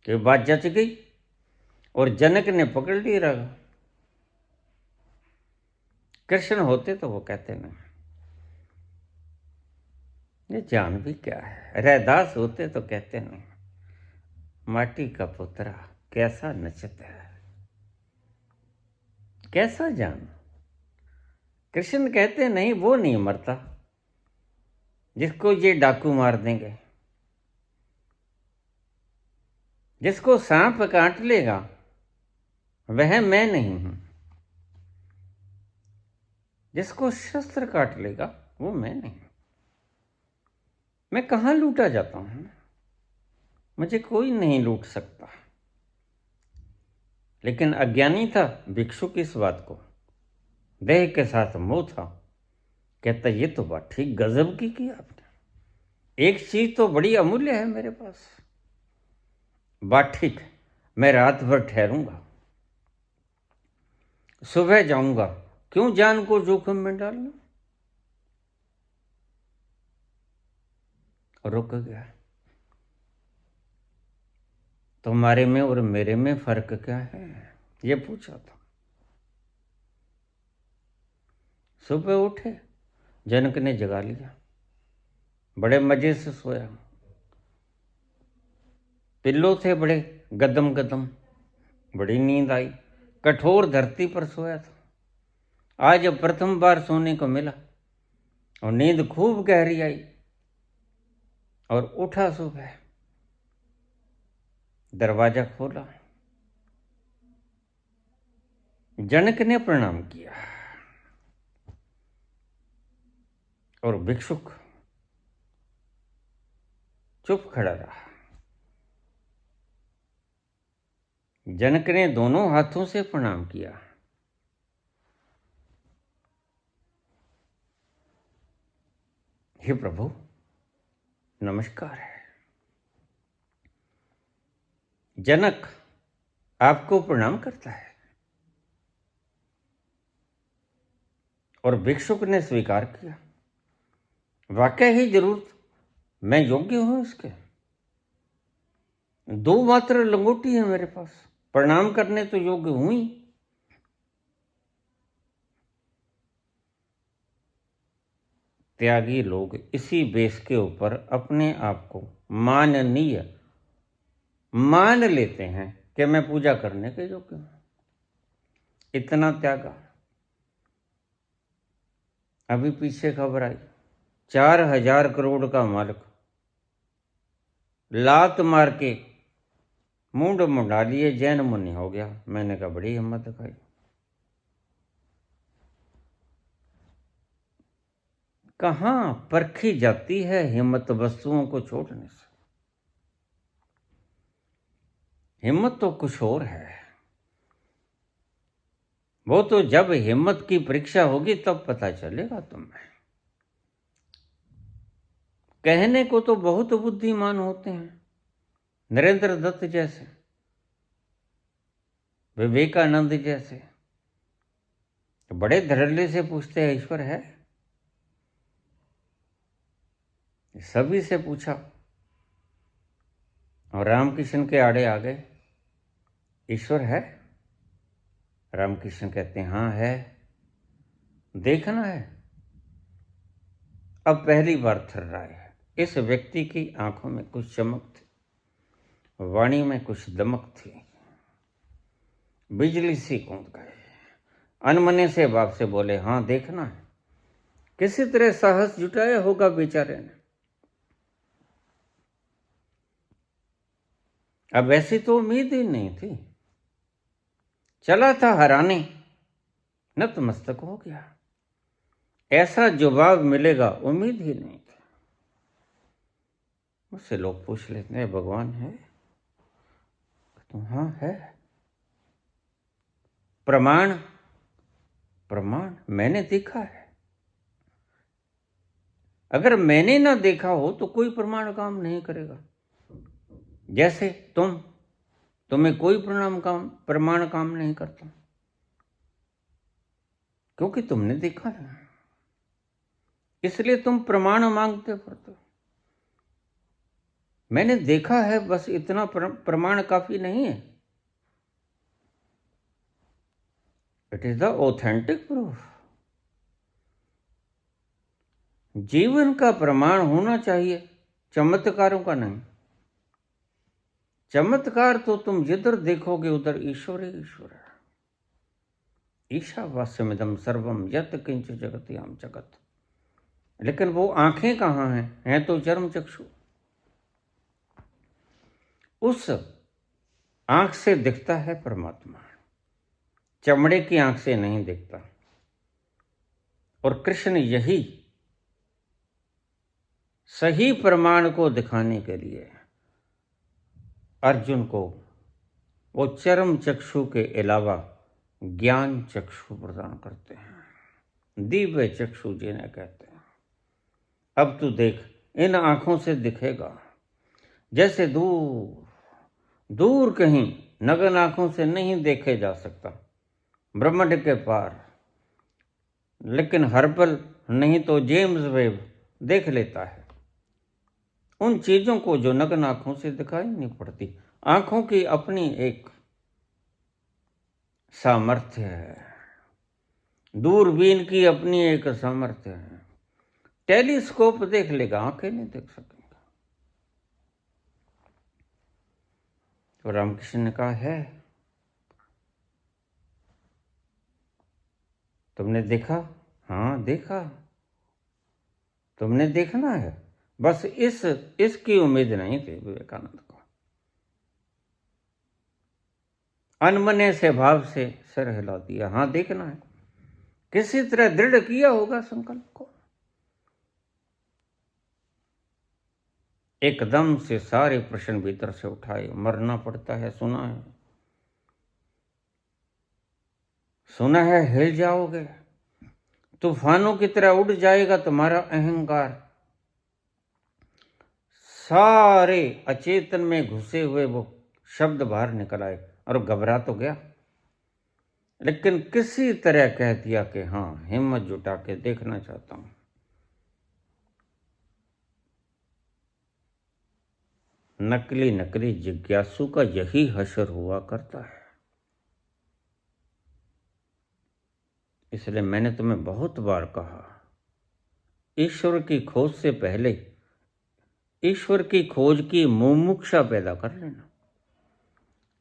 कि बात जच गई और जनक ने पकड़ ली रहा। कृष्ण होते तो वो कहते नहीं, ये जान भी क्या है। रैदास होते तो कहते नहीं, माटी का पुतरा कैसा नचता है। कैसा जान? कृष्ण कहते नहीं, वो नहीं मरता जिसको ये डाकू मार देंगे, जिसको सांप काट लेगा वह मैं नहीं हूं, जिसको शस्त्र काट लेगा वो मैं नहीं हूं। मैं कहां लूटा जाता हूं? मुझे कोई नहीं लूट सकता। लेकिन अज्ञानी था भिक्षुक इस बात को, देह के साथ मोह था। कहता ये तो बात ठीक गजब की आपने, एक चीज तो बड़ी अमूल्य है मेरे पास। बात ठीक, मैं रात भर ठहरूंगा, सुबह जाऊंगा, क्यों जान को जोखिम में डालना। रुक गया। तुम्हारे में और मेरे में फर्क क्या है, ये पूछा था। सुबह उठे, जनक ने जगा लिया, बड़े मजे से सोया। पिल्लो थे बड़े गदम गदम, बड़ी नींद आई। कठोर धरती पर सोया था, आज प्रथम बार सोने को मिला और नींद खूब गहरी आई। और उठा सुबह, दरवाजा खोला, जनक ने प्रणाम किया और भिक्षुक चुप खड़ा रहा। जनक ने दोनों हाथों से प्रणाम किया। हे प्रभु, नमस्कार है। जनक आपको प्रणाम करता है। और भिक्षुक ने स्वीकार किया, वाकई ही जरूर मैं योग्य हूं इसके। दो मात्र लंगोटी है मेरे पास, प्रणाम करने तो योग्य हूं ही। त्यागी लोग इसी बेस के ऊपर अपने आप को माननीय मान लेते हैं कि मैं पूजा करने के योग्य हूं। इतना त्यागा। अभी पीछे खबर आई, 4,000 करोड़ का मालिक लात मार के मुंड मुंडा लिए जैन मुनि हो गया। मैंने कहा बड़ी हिम्मत दिखाई। कहां परखी जाती है हिम्मत वस्तुओं को छोड़ने से। हिम्मत तो कुछ और है, वो तो जब हिम्मत की परीक्षा होगी तब पता चलेगा तुम्हें। कहने को तो बहुत बुद्धिमान होते हैं, नरेंद्र दत्त जैसे, विवेकानंद जैसे, बड़े धड़ल्ले से पूछते हैं ईश्वर है। सभी से पूछा और रामकृष्ण के आड़े आ गए, ईश्वर है? रामकृष्ण कहते हैं हाँ है, देखना है। अब पहली बार थर्राए है। इस व्यक्ति की आंखों में कुछ चमक थी, वाणी में कुछ दमक थी। बिजली सी कूद गए। अनमने से बाप से बोले हाँ देखना है। किसी तरह साहस जुटाया होगा बेचारे ने। अब ऐसी तो उम्मीद ही नहीं थी। चला था हराने, नतमस्तक हो गया। ऐसा जवाब मिलेगा उम्मीद ही नहीं थी। मुझसे लोग पूछ लेते हैं भगवान है? तो हाँ है। प्रमाण? प्रमाण मैंने देखा है। अगर मैंने ना देखा हो तो कोई प्रमाण काम नहीं करेगा। जैसे तुम्हें कोई प्रमाण काम नहीं करता, क्योंकि तुमने देखा नहीं, इसलिए तुम प्रमाण मांगते फिरते। मैंने देखा है, बस इतना प्रमाण काफी नहीं है। It is the authentic proof. जीवन का प्रमाण होना चाहिए, चमत्कारों का नहीं। चमत्कार तो तुम जिधर देखोगे उधर ईश्वर ही ईश्वर है। ईशावास्यमिदं सर्वम यत् किंच जगत्याम जगत। लेकिन वो आंखें कहाँ हैं तो चर्म चक्षु। उस आंख से दिखता है परमात्मा, चमड़े की आंख से नहीं दिखता। और कृष्ण यही सही प्रमाण को दिखाने के लिए अर्जुन को वो चरम चक्षु के अलावा ज्ञान चक्षु प्रदान करते हैं, दिव्य चक्षु जिन्हें कहते हैं। अब तू देख, इन आंखों से दिखेगा जैसे दूर दूर कहीं नग्न आंखों से नहीं देखे जा सकता, ब्रह्मांड के पार। लेकिन हर्बल नहीं तो जेम्स वेब देख लेता है उन चीजों को जो नग्न आंखों से दिखाई नहीं पड़ती। आंखों की अपनी एक सामर्थ्य है, दूरबीन की अपनी एक सामर्थ्य है। टेलीस्कोप देख लेगा, आंखें नहीं देख सकेंगे। तो रामकृष्ण ने कहा है, तुमने देखा? हाँ देखा। तुमने देखना है, बस इसकी उम्मीद नहीं थी विवेकानंद को। अनमने से भाव से सिर हिला दिया। हाँ देखना है, किसी तरह दृढ़ किया होगा संकल्प को। एकदम से सारे प्रश्न भीतर से उठाए। मरना पड़ता है, सुना है, सुना है हिल जाओगे, तूफानों की तरह उड़ जाएगा तुम्हारा अहंकार। सारे अचेतन में घुसे हुए वो शब्द बाहर निकल आए और घबरा तो गया, लेकिन किसी तरह कह दिया कि हाँ, हिम्मत जुटा के देखना चाहता हूं। नकली जिज्ञासु का यही हश्र हुआ करता है। इसलिए मैंने तुम्हें बहुत बार कहा, ईश्वर की खोज से पहले ईश्वर की खोज की मुमुक्षा पैदा कर लेना।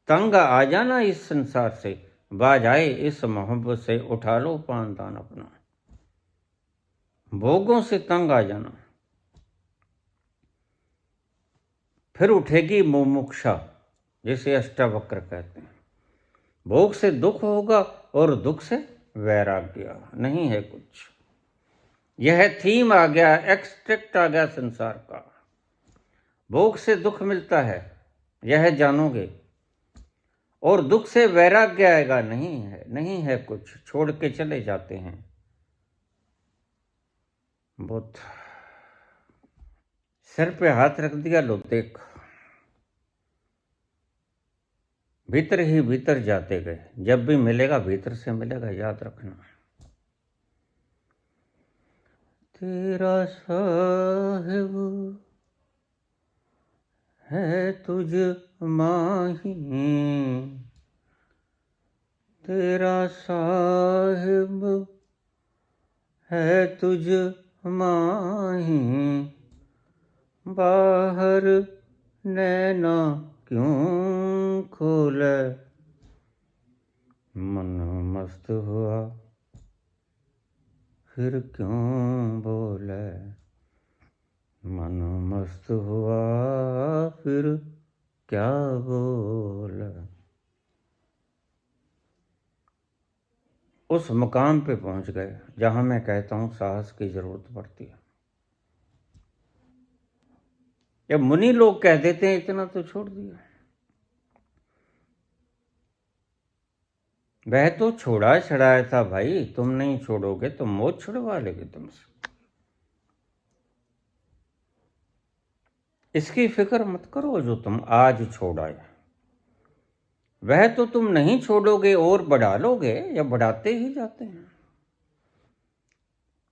तंग आ जाना इस संसार से, बाज आए इस मोहब्बत से, उठा लो पान दान अपना। भोगों से तंग आ जाना, फिर उठेगी मुमुक्षा, जिसे अष्टावक्र कहते हैं। भोग से दुख होगा और दुख से वैराग्य, नहीं है कुछ। यह थीम आ गया, एक्सट्रैक्ट आ गया संसार का। भोग से दुख मिलता है, यह जानोगे, और दुख से वैराग्य आएगा, नहीं है कुछ, छोड़ के चले जाते हैं। बुद्ध सिर पे हाथ रख दिया, लो देख, भीतर ही भीतर जाते गए। जब भी मिलेगा भीतर से मिलेगा, याद रखना। तेरा साहिब है तुझ माही, तेरा साहिब है तुझ माही, बाहर नैना क्यों खोले, मन मस्त हुआ फिर क्यों बोले, मन मस्त हुआ फिर क्या बोले। उस मुकाम पे पहुंच गए जहां मैं कहता हूं साहस की जरूरत पड़ती है। जब मुनि लोग कह देते हैं इतना तो छोड़ दिया, वह तो छोड़ा छड़ाया था भाई, तुम नहीं छोड़ोगे तो मौत छुड़वा लेगी तुमसे। इसकी फिक्र मत करो, जो तुम आज छोड़ाए वह तो तुम नहीं छोड़ोगे और बढ़ा लोगे, या बढ़ाते ही जाते हैं।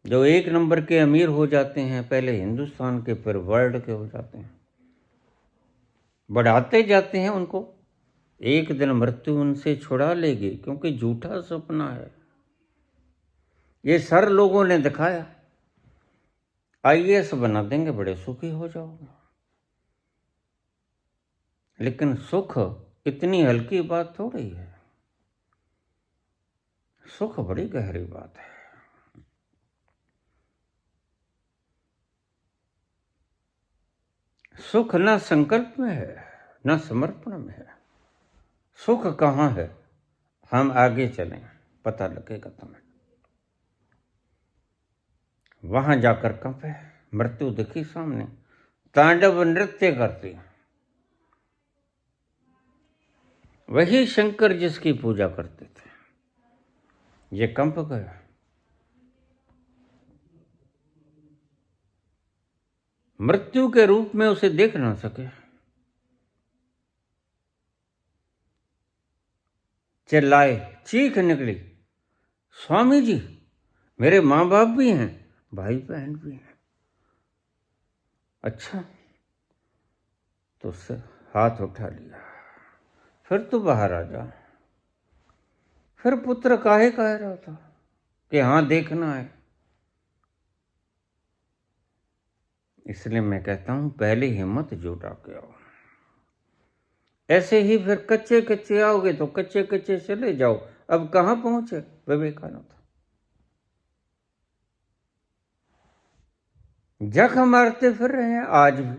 जो एक नंबर के अमीर हो जाते हैं, पहले हिंदुस्तान के फिर वर्ल्ड के हो जाते हैं, बढ़ाते जाते हैं उनको। एक दिन मृत्यु उनसे छुड़ा लेगी, क्योंकि झूठा सपना है। ये सर लोगों ने दिखाया, IAS बना देंगे, बड़े सुखी हो जाओगे। लेकिन सुख इतनी हल्की बात थोड़ी है। सुख बड़ी गहरी बात है। सुख न संकल्प में है, न समर्पण में है। सुख कहाँ है? हम आगे चलें, पता लगेगा तुम्हें। वहां जाकर कंपे, मृत्यु दिखी सामने, तांडव नृत्य करती। वही शंकर जिसकी पूजा करते थे, ये कंप गया। मृत्यु के रूप में उसे देख ना सके, चिल्लाए, चीख निकली, स्वामी जी, मेरे माँ बाप भी हैं, भाई बहन भी हैं। अच्छा, तो उससे हाथ उठा लिया, फिर तो बाहर आ जा। फिर पुत्र काहे कह रहा था कि हाँ देखना है। इसलिए मैं कहता हूं पहले हिम्मत जुटा के आओ। ऐसे ही फिर कच्चे कच्चे आओगे तो कच्चे कच्चे चले जाओ। अब कहां पहुंचे विवेकानंद? जख मारते फिर रहे हैं आज भी।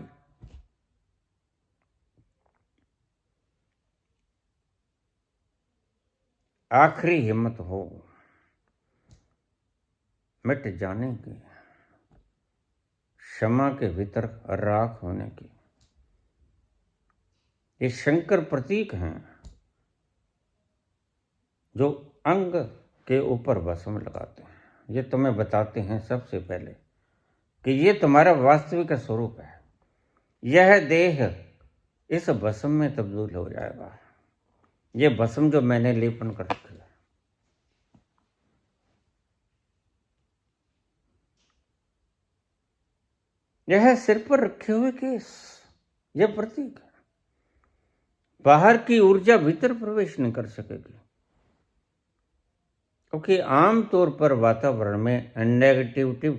आखिरी हिम्मत हो मिट जाने की, क्षमा के भीतर राख होने की। ये शंकर प्रतीक हैं जो अंग के ऊपर भस्म लगाते हैं। ये तुम्हें बताते हैं सबसे पहले कि ये तुम्हारा वास्तविक स्वरूप है। यह देह इस भस्म में तब्दील हो जाएगा। ये भस्म जो मैंने लेपन कर रखी है, यह सिर पर रखे हुए केस, यह प्रतीक है। बाहर की ऊर्जा भीतर प्रवेश नहीं कर सकेगी, क्योंकि आमतौर पर वातावरण में नेगेटिविटी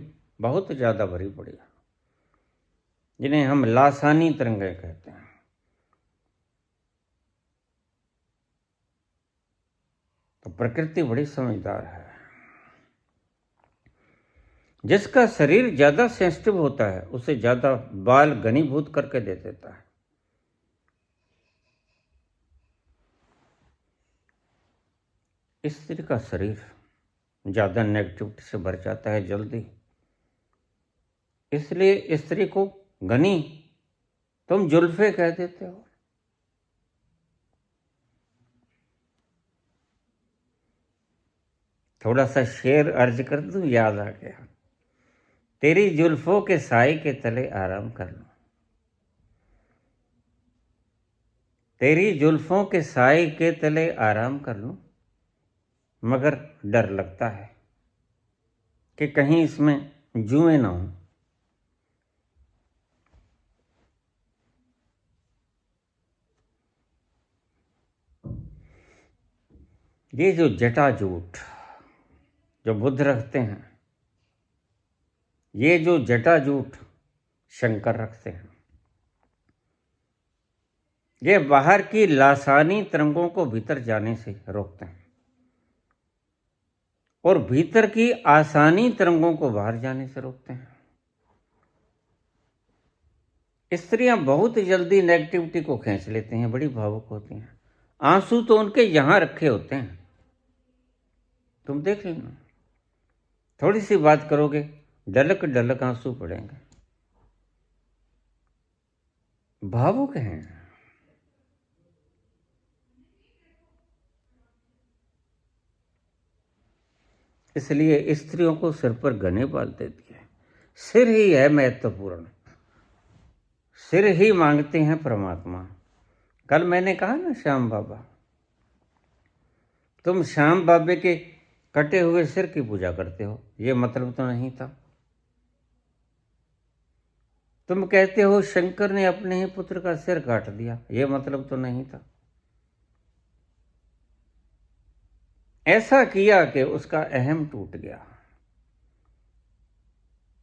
बहुत ज़्यादा भरी पड़ी है, जिन्हें हम लासानी तरंगें कहते हैं। तो प्रकृति बड़ी समझदार है। जिसका शरीर ज़्यादा सेंसिटिव होता है उसे ज़्यादा बाल घनीभूत करके दे देता है। स्त्री का शरीर ज़्यादा नेगेटिविटी से भर जाता है जल्दी, इसलिए स्त्री को घनी तुम जुल्फे कह देते हो। थोड़ा सा शेर अर्ज कर दूं, याद आ गया। तेरी जुल्फों के साए के तले आराम कर लूं, तेरी जुल्फों के साए के तले आराम कर लूं, मगर डर लगता है कि कहीं इसमें जुएं ना हो। ये जो जटाजूट जो बुद्ध रखते हैं, ये जो जटाजूट शंकर रखते हैं, ये बाहर की लासानी तरंगों को भीतर जाने से रोकते हैं और भीतर की आसानी तरंगों को बाहर जाने से रोकते हैं। स्त्रियां बहुत जल्दी नेगेटिविटी को खींच लेती हैं, बड़ी भावुक होती हैं। आंसू तो उनके यहां रखे होते हैं, तुम देख लेना। थोड़ी सी बात करोगे, डलक डलक आंसू पड़ेंगे। भावुक हैं। इसलिए स्त्रियों को सिर पर घने बाल देती है। सिर ही है महत्वपूर्ण, सिर ही मांगते हैं परमात्मा। कल मैंने कहा ना, श्याम बाबा, तुम श्याम बाबे के कटे हुए सिर की पूजा करते हो, ये मतलब तो नहीं था। तुम कहते हो शंकर ने अपने ही पुत्र का सिर काट दिया, ये मतलब तो नहीं था। ऐसा किया कि उसका अहम टूट गया।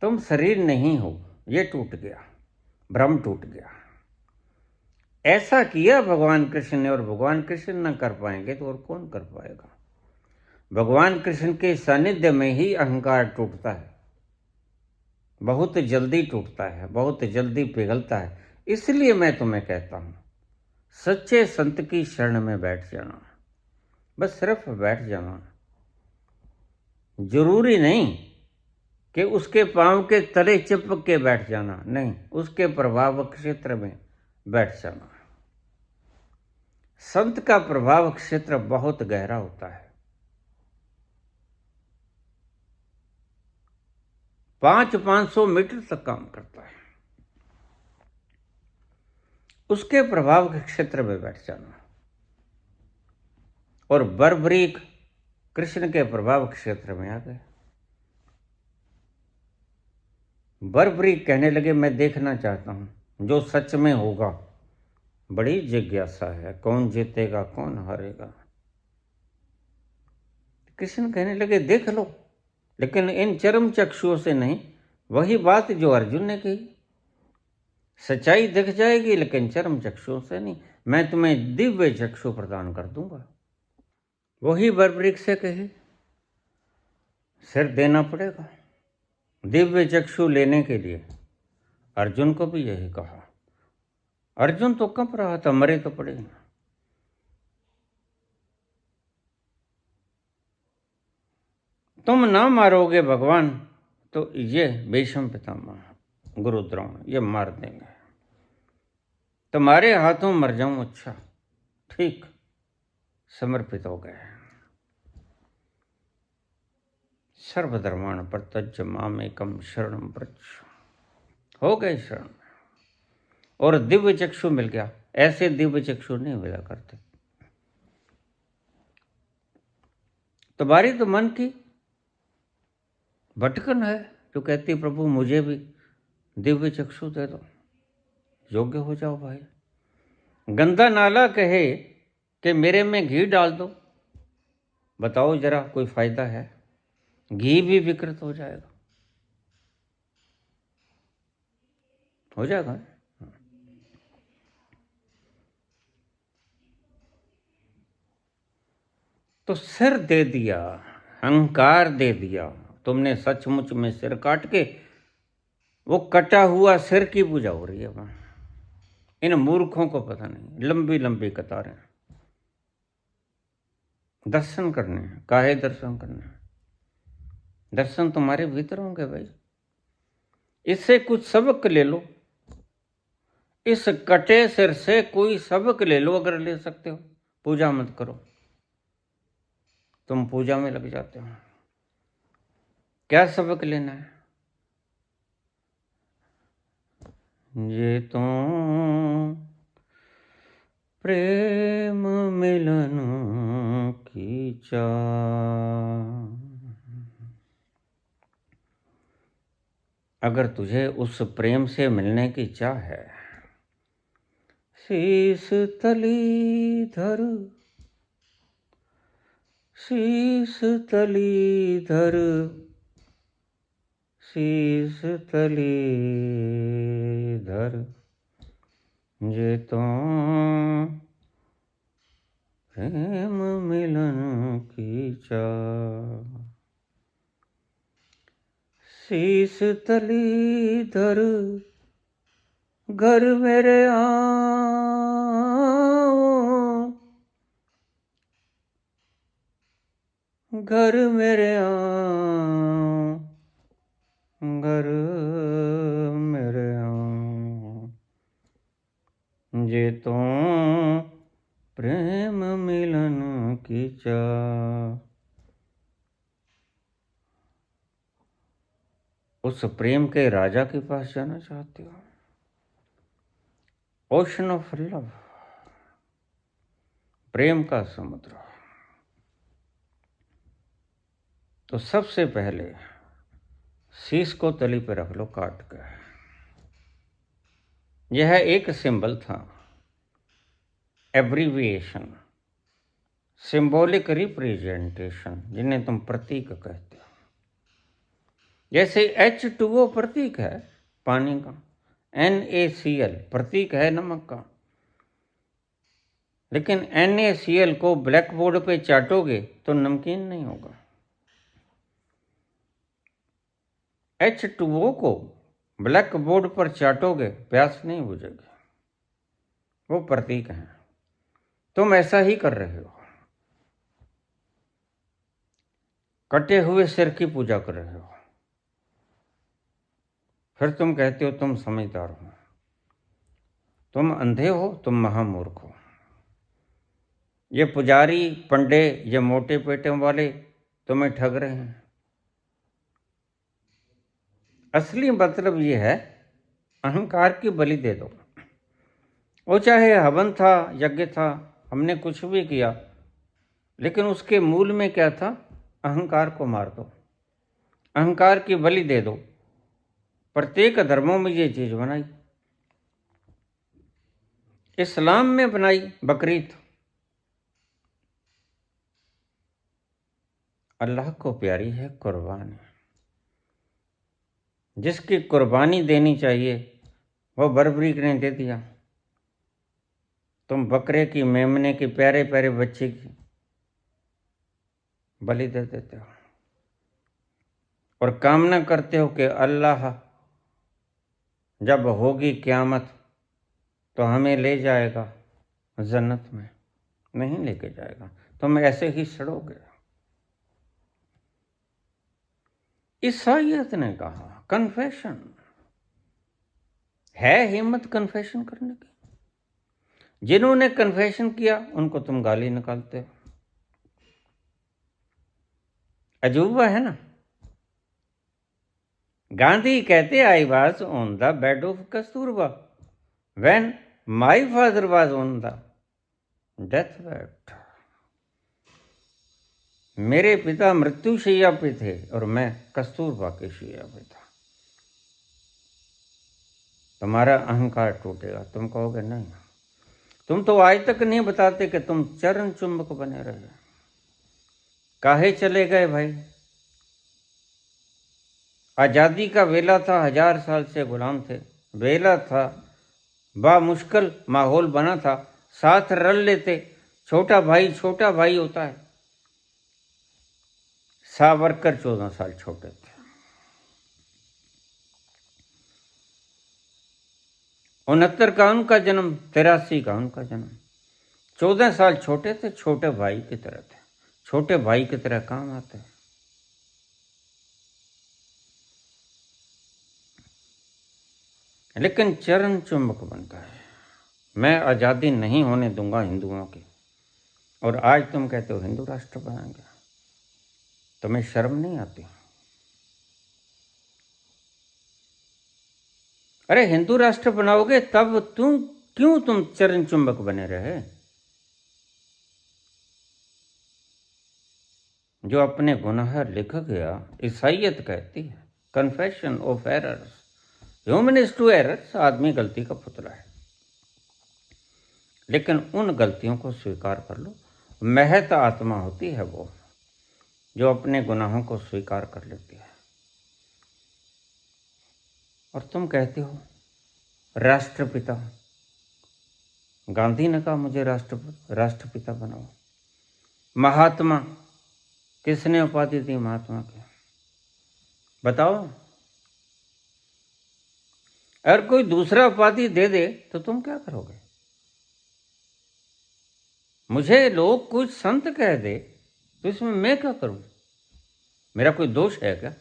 तुम शरीर नहीं हो, ये टूट गया, भ्रम टूट गया। ऐसा किया भगवान कृष्ण ने, और भगवान कृष्ण न कर पाएंगे तो और कौन कर पाएगा। भगवान कृष्ण के सानिध्य में ही अहंकार टूटता है, बहुत जल्दी टूटता है, बहुत जल्दी पिघलता है। इसलिए मैं तुम्हें कहता हूं, सच्चे संत की शरण में बैठ जाना, बस सिर्फ बैठ जाना। जरूरी नहीं कि उसके पांव के तले चिपक के बैठ जाना, नहीं, उसके प्रभाव क्षेत्र में बैठ जाना। संत का प्रभाव क्षेत्र बहुत गहरा होता है। 500 मीटर तक काम करता है। उसके प्रभाव के क्षेत्र में बैठ जाना। और बर्बरीक कृष्ण के प्रभाव क्षेत्र में आ गए। बर्बरीक कहने लगे, मैं देखना चाहता हूं जो सच में होगा। बड़ी जिज्ञासा है, कौन जीतेगा कौन हारेगा। कृष्ण कहने लगे, देख लो, लेकिन इन चरम चक्षुओं से नहीं। वही बात जो अर्जुन ने कही, सच्चाई दिख जाएगी लेकिन चरम चक्षुओं से नहीं। मैं तुम्हें दिव्य चक्षु प्रदान कर दूंगा। वही बर्बरीक से कहे, सिर देना पड़ेगा दिव्य चक्षु लेने के लिए। अर्जुन को भी यही कहा। अर्जुन तो कंप रहा था, मरे तो पड़े। तुम ना मारोगे भगवान तो ये भीष्म पितामह गुरु द्रोण ये मार देंगे। तुम्हारे हाथों मर जाऊं, अच्छा ठीक, समर्पित हो गए। सर्वधर्माण परित्यज्य माम एकम शरणं व्रज, हो गए शरण। और दिव्य चक्षु मिल गया। ऐसे दिव्य चक्षु नहीं मिला करते। तुम्हारी तो मन की भटकन है जो कहती, प्रभु मुझे भी दिव्य चक्षु दे दो, योग्य हो जाओ भाई। गंदा नाला कहे कि मेरे में घी डाल दो, बताओ जरा कोई फायदा है? घी भी विकृत हो जाएगा, हो जाएगा। तो सिर दे दिया, अहंकार दे दिया तुमने। सचमुच में सिर काट के, वो कटा हुआ सिर की पूजा हो रही है वहां। इन मूर्खों को पता नहीं, लंबी लंबी कतारें दर्शन करने हैं। काहे दर्शन करने हैं? दर्शन तुम्हारे भीतर होंगे भाई। इससे कुछ सबक ले लो। इस कटे सिर से कोई सबक ले लो, अगर ले सकते हो। पूजा मत करो। तुम पूजा में लग जाते हो। क्या सबक लेना है? ये तो प्रेम मिलन की चाह। अगर तुझे उस प्रेम से मिलने की चाह है, शीश तली धर, शीश तली धर, शीश तली धर, जे तो प्रेम मिलन की चाह। शीश तली धर, घर मेरे आओ, घर मेरे आओ, घर मेरे आओ, जे तो प्रेम मिलन की चाह। उस प्रेम के राजा के पास जाना चाहते हो? ओशन ऑफ लव, प्रेम का समुद्र। तो सबसे पहले शीश को तली पे रख लो काट कर। यह एक सिंबल था, एब्रीविएशन, सिंबॉलिक रिप्रेजेंटेशन, जिन्हें तुम प्रतीक कहते हो। जैसे H2O प्रतीक है पानी का, NaCl प्रतीक है नमक का, लेकिन NaCl को ब्लैक बोर्ड पे चाटोगे तो नमकीन नहीं होगा। H2O को ब्लैक बोर्ड पर चाटोगे प्यास नहीं बुझेगी। वो प्रतीक हैं। तुम ऐसा ही कर रहे हो, कटे हुए सिर की पूजा कर रहे हो, फिर तुम कहते हो तुम समझदार हो। तुम अंधे हो, तुम महामूर्ख हो। ये पुजारी पंडे, ये मोटे पेटों वाले तुम्हें ठग रहे हैं। असली मतलब ये है, अहंकार की बलि दे दो। वो चाहे हवन था, यज्ञ था, हमने कुछ भी किया, लेकिन उसके मूल में क्या था? अहंकार को मार दो, अहंकार की बलि दे दो। प्रत्येक धर्मों में ये चीज बनाई, इस्लाम में बनाई बकरीद। अल्लाह को प्यारी है कुर्बानी। जिसकी कुर्बानी देनी चाहिए वो बर्बरी ने दे दिया। तुम बकरे की, मेमने की, प्यारे प्यारे बच्चे की बलि दे देते हो और कामना करते हो कि अल्लाह जब होगी क़यामत तो हमें ले जाएगा जन्नत में। नहीं लेके जाएगा, तुम ऐसे ही सड़ोगे। ईसाइयत ने कहा कन्फेशन है, हिम्मत कन्फेशन करने की। जिन्होंने कन्फेशन किया उनको तुम गाली निकालते हो। अजूबा है ना। गांधी कहते I was on the bed of Kasturba when my father was on the death bed. मेरे पिता मृत्यु शैया पे थे और मैं कस्तूरबा के शैया पे था। तुम्हारा अहंकार टूटेगा। तुम कहोगे नहीं, तुम तो आज तक नहीं बताते कि तुम चरण चुंबक बने रहे। काहे चले गए भाई? आज़ादी का वेला था, 1000 साल से गुलाम थे। वेला था, बा मुश्किल माहौल बना था, साथ रल लेते। छोटा भाई होता है। सावरकर 14 साल छोटे थे। 69 का उनका जन्म, 83 का उनका जन्म। 14 साल छोटे थे, छोटे भाई की तरह थे। छोटे भाई की तरह काम आते हैं। लेकिन चरण चुंबक बनता है। मैं आज़ादी नहीं होने दूंगा हिंदुओं की, और आज तुम कहते हो हिंदू राष्ट्र बनाएंगे। तुम्हें शर्म नहीं आती? अरे हिंदू राष्ट्र बनाओगे तब तुम चरण चुंबक बने रहे? जो अपने गुनाह लिख गया, ईसाइयत कहती है confession of errors. Human is to errors. आदमी गलती का पुतला है, लेकिन उन गलतियों को स्वीकार कर लो। महत आत्मा होती है वो जो अपने गुनाहों को स्वीकार कर लेती है। और तुम कहते हो राष्ट्रपिता। गांधी ने कहा मुझे राष्ट्रपिता बनाओ। महात्मा, किसने उपाधि दी महात्मा की? बताओ। अगर कोई दूसरा उपाधि दे दे तो तुम क्या करोगे? मुझे लोग कुछ संत कह दे तो इसमें मैं क्या करूं? मेरा कोई दोष है क्या?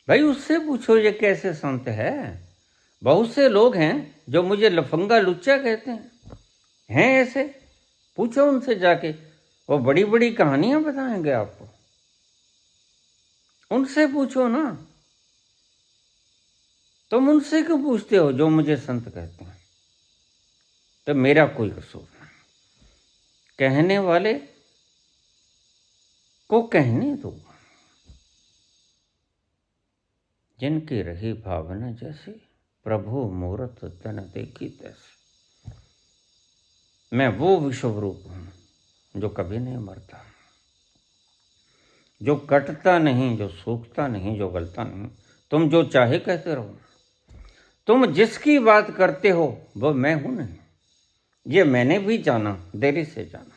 भाई उससे पूछो ये कैसे संत है। बहुत से लोग हैं जो मुझे लफंगा लुच्चा कहते हैं ऐसे। पूछो उनसे जाके, वो बड़ी बड़ी कहानियां बताएंगे आपको। उनसे पूछो ना। तुम उनसे क्यों पूछते हो जो मुझे संत कहते हैं? तो मेरा कोई कसूर नहीं। कहने वाले को कहने दो। जिनकी रही भावना जैसी, प्रभु मूरत तन देखी तैसी। मैं वो विश्व रूप हूं जो कभी नहीं मरता, जो कटता नहीं, जो सूखता नहीं, जो गलता नहीं। तुम जो चाहे कहते रहो। तुम जिसकी बात करते हो वो मैं हूं नहीं, ये मैंने भी जाना, देरी से जाना।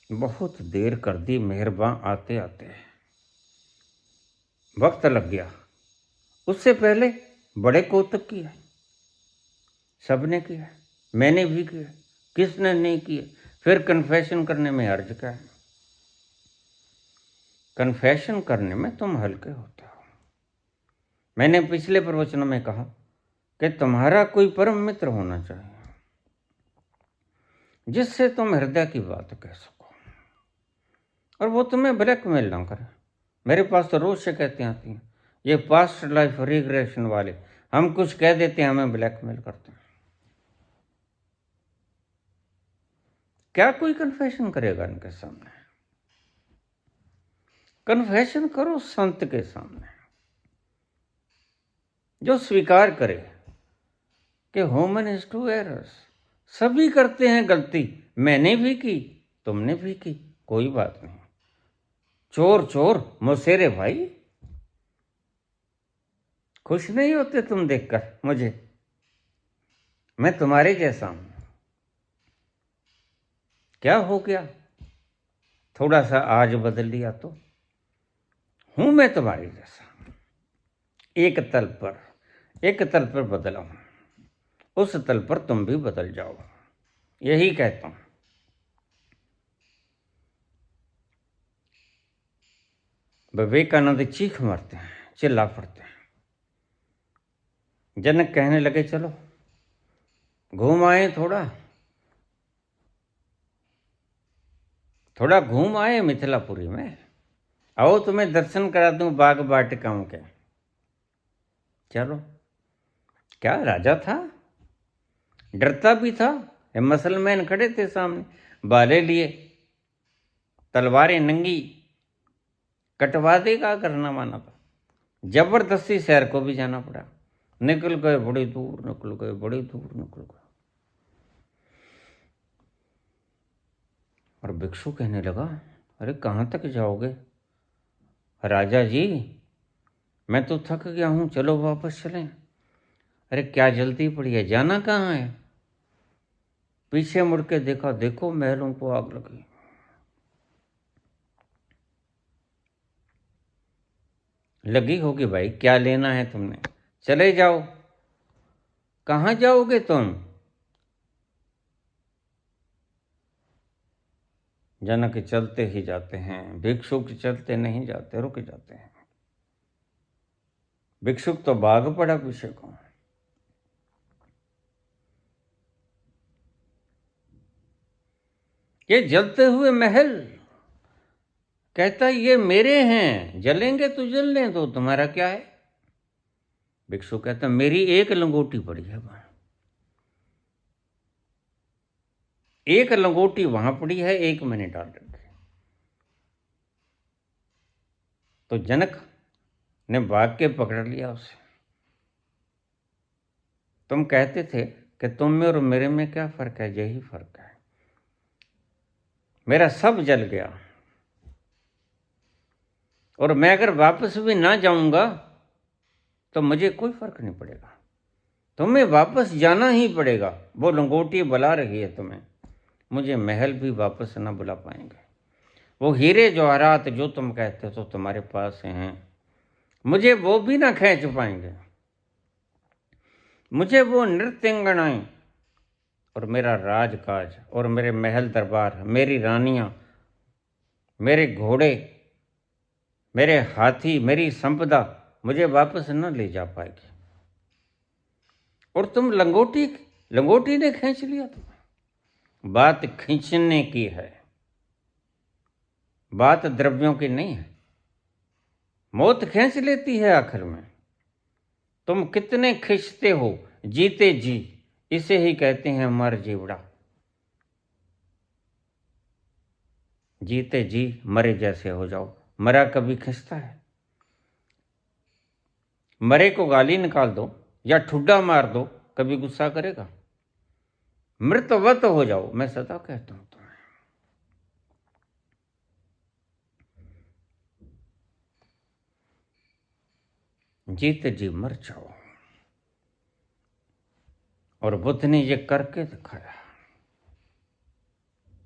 बहुत देर कर दी मेहरबान आते आते, वक्त लग गया। उससे पहले बड़े कौतुक किया, सबने किया, मैंने भी किया, किसने नहीं किया। फिर कन्फेशन करने में अर्ज क्या है? कन्फेशन करने में तुम हल्के होते हो। मैंने पिछले प्रवचनों में कहा कि तुम्हारा कोई परम मित्र होना चाहिए जिससे तुम हृदय की बात कह सको और वो तुम्हें ब्लैकमेल ना करे। मेरे पास तो रोज शिकायतें आती हैं, ये पास्ट लाइफ रिग्रेशन वाले, हम कुछ कह देते हैं हमें ब्लैकमेल करते हैं। क्या कोई कन्फेशन करेगा इनके सामने? कन्फेशन करो संत के सामने, जो स्वीकार करे कि ह्यूमन इज टू एरर्स, सभी करते हैं गलती, मैंने भी की, तुमने भी की, कोई बात नहीं। चोर चोर मुसेरे भाई, खुश नहीं होते तुम देखकर मुझे? मैं तुम्हारे जैसा हूं। क्या हो गया? थोड़ा सा आज बदल लिया तो हूं मैं तुम्हारे जैसा। एक तल पर बदला हूं, उस तल पर तुम भी बदल जाओ, यही कहता हूं। विवेकानंद चीख मारते हैं, चिल्ला पड़ते हैं। जनक कहने लगे चलो घूम आए, थोड़ा घूम आए मिथिलापुरी में, आओ तुम्हें दर्शन करा दूं बाग वाटिकाओं के। चलो। क्या राजा था, डरता भी था। मसलमैन खड़े थे सामने, बाले लिए, तलवारें नंगी, कटवा देगा करना माना था। जबरदस्ती शहर को भी जाना पड़ा, निकल गए बड़ी दूर, बड़ी दूर निकल गए। और भिक्षु कहने लगा, अरे कहाँ तक जाओगे राजा जी, मैं तो थक गया हूं, चलो वापस चलें। अरे क्या जल्दी पड़ी है, जाना कहाँ है? पीछे मुड़ के देखा, देखो महलों को आग लगी। लगी होगी भाई, क्या लेना है तुमने, चले जाओ। कहाँ जाओगे तुम? जनक चलते ही जाते हैं, भिक्षुक चलते नहीं जाते, रुक जाते हैं। भिक्षुक तो भाग पड़ा पीछे को। ये जलते हुए महल, कहता ये मेरे हैं, जलेंगे तो जलने दो, तुम्हारा क्या है? भिक्षु कहता मेरी एक लंगोटी पड़ी है वहां, एक लंगोटी वहां पड़ी है, एक मैंने डाल रखी। तो जनक ने भाग के पकड़ लिया उसे। तुम कहते थे कि तुम में और मेरे में क्या फर्क है? यही फर्क है, मेरा सब जल गया और मैं अगर वापस भी ना जाऊंगा तो मुझे कोई फर्क नहीं पड़ेगा, तुम्हें वापस जाना ही पड़ेगा। वो लंगोटी बुला रही है तुम्हें, मुझे महल भी वापस ना बुला पाएंगे। वो हीरे जवाहरात जो तुम कहते हो तुम्हारे पास हैं, मुझे वो भी ना खींच पाएंगे। मुझे वो नृत्यांगनाएं और मेरा राजकाज और मेरे महल दरबार, मेरी रानियां, मेरे घोड़े, मेरे हाथी, मेरी संपदा मुझे वापस न ले जा पाएगी। और तुम लंगोटी ने खींच लिया तुम्हें। बात खींचने की है, बात द्रव्यों की नहीं है। मौत खींच लेती है आखिर में। तुम कितने खींचते हो जीते जी, इसे ही कहते हैं मर जीवड़ा। जीते जी मरे जैसे हो जाओ। मरा कभी खिंचता है? मरे को गाली निकाल दो या ठुड्डा मार दो, कभी गुस्सा करेगा? मृतवत हो जाओ, मैं सदा कहता हूं तुम्हें। जीते जी मर जाओ। और बुद्ध ने ये करके दिखाया।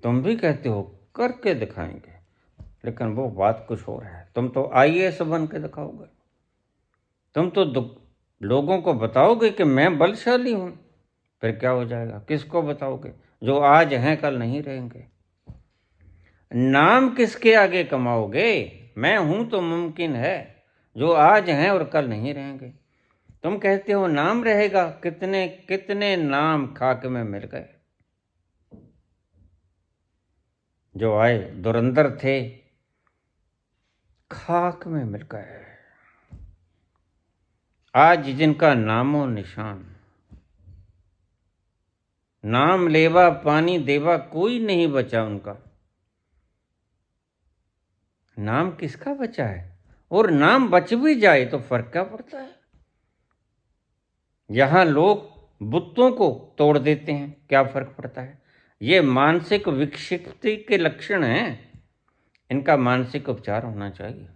तुम भी कहते हो करके दिखाएंगे, लेकिन वो बात कुछ और है। तुम तो आईएएस बन के दिखाओगे। तुम तो लोगों को बताओगे कि मैं बलशाली हूं। फिर क्या हो जाएगा? किसको बताओगे? जो आज हैं कल नहीं रहेंगे। नाम किसके आगे कमाओगे? मैं हूं तो मुमकिन है, जो आज हैं और कल नहीं रहेंगे। तुम कहते हो नाम रहेगा, कितने कितने नाम खाक में मिल गए। जो आए धुरंधर थे, खाक में मिल गए। आज जिनका नामो निशान, नाम लेवा पानी देवा, कोई नहीं बचा उनका। नाम किसका बचा है? और नाम बच भी जाए तो फर्क क्या पड़ता है? यहां लोग बुतों को तोड़ देते हैं, क्या फर्क पड़ता है? ये मानसिक विक्षिप्ति के लक्षण हैं। इनका मानसिक उपचार होना चाहिए।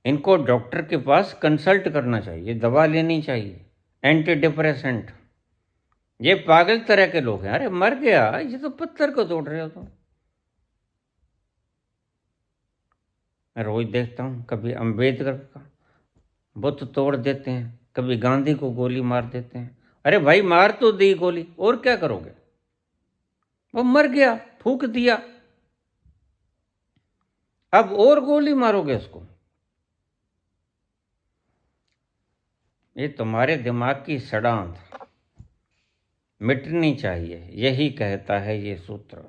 इनको डॉक्टर के पास कंसल्ट करना चाहिए, दवा लेनी चाहिए, एंटी डिप्रेसेंट। ये पागल तरह के लोग हैं। अरे मर गया, ये तो पत्थर को तोड़ रहे हो तुम। मैं रोज देखता हूं, कभी अंबेडकर का बुत तोड़ देते हैं, कभी गांधी को गोली मार देते हैं। अरे भाई मार तो दी गोली, और क्या करोगे? वो मर गया, फूंक दिया, अब और गोली मारोगे उसको? ये तुम्हारे दिमाग की सड़ांध मिटनी चाहिए, यही कहता है ये सूत्र।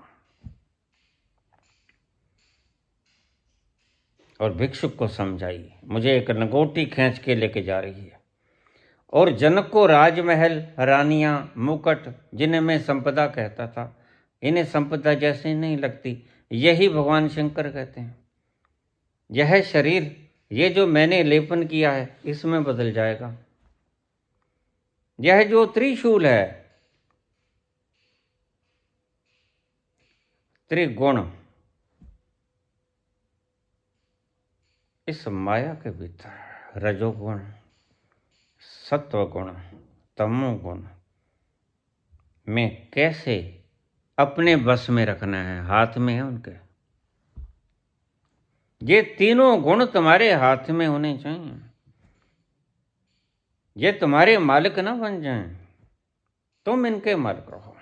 और भिक्षुक को समझाइए। मुझे एक लंगोटी खींच के लेके जा रही है, और जनक को राजमहल, रानियां, मुकुट, जिन्हें मैं संपदा कहता था, इन्हें संपदा जैसी नहीं लगती। यही भगवान शंकर कहते हैं। यह शरीर, ये जो मैंने लेपन किया है, इसमें बदल जाएगा। यह जो त्रिशूल है, त्रिगुण, इस माया के भीतर रजोगुण, सत्वगुण, तमोगुण में कैसे अपने बस में रखना है? हाथ में है उनके। ये तीनों गुण तुम्हारे हाथ में होने चाहिए। ये तुम्हारे मालिक ना बन जाएं, तुम इनके मालिक रहो।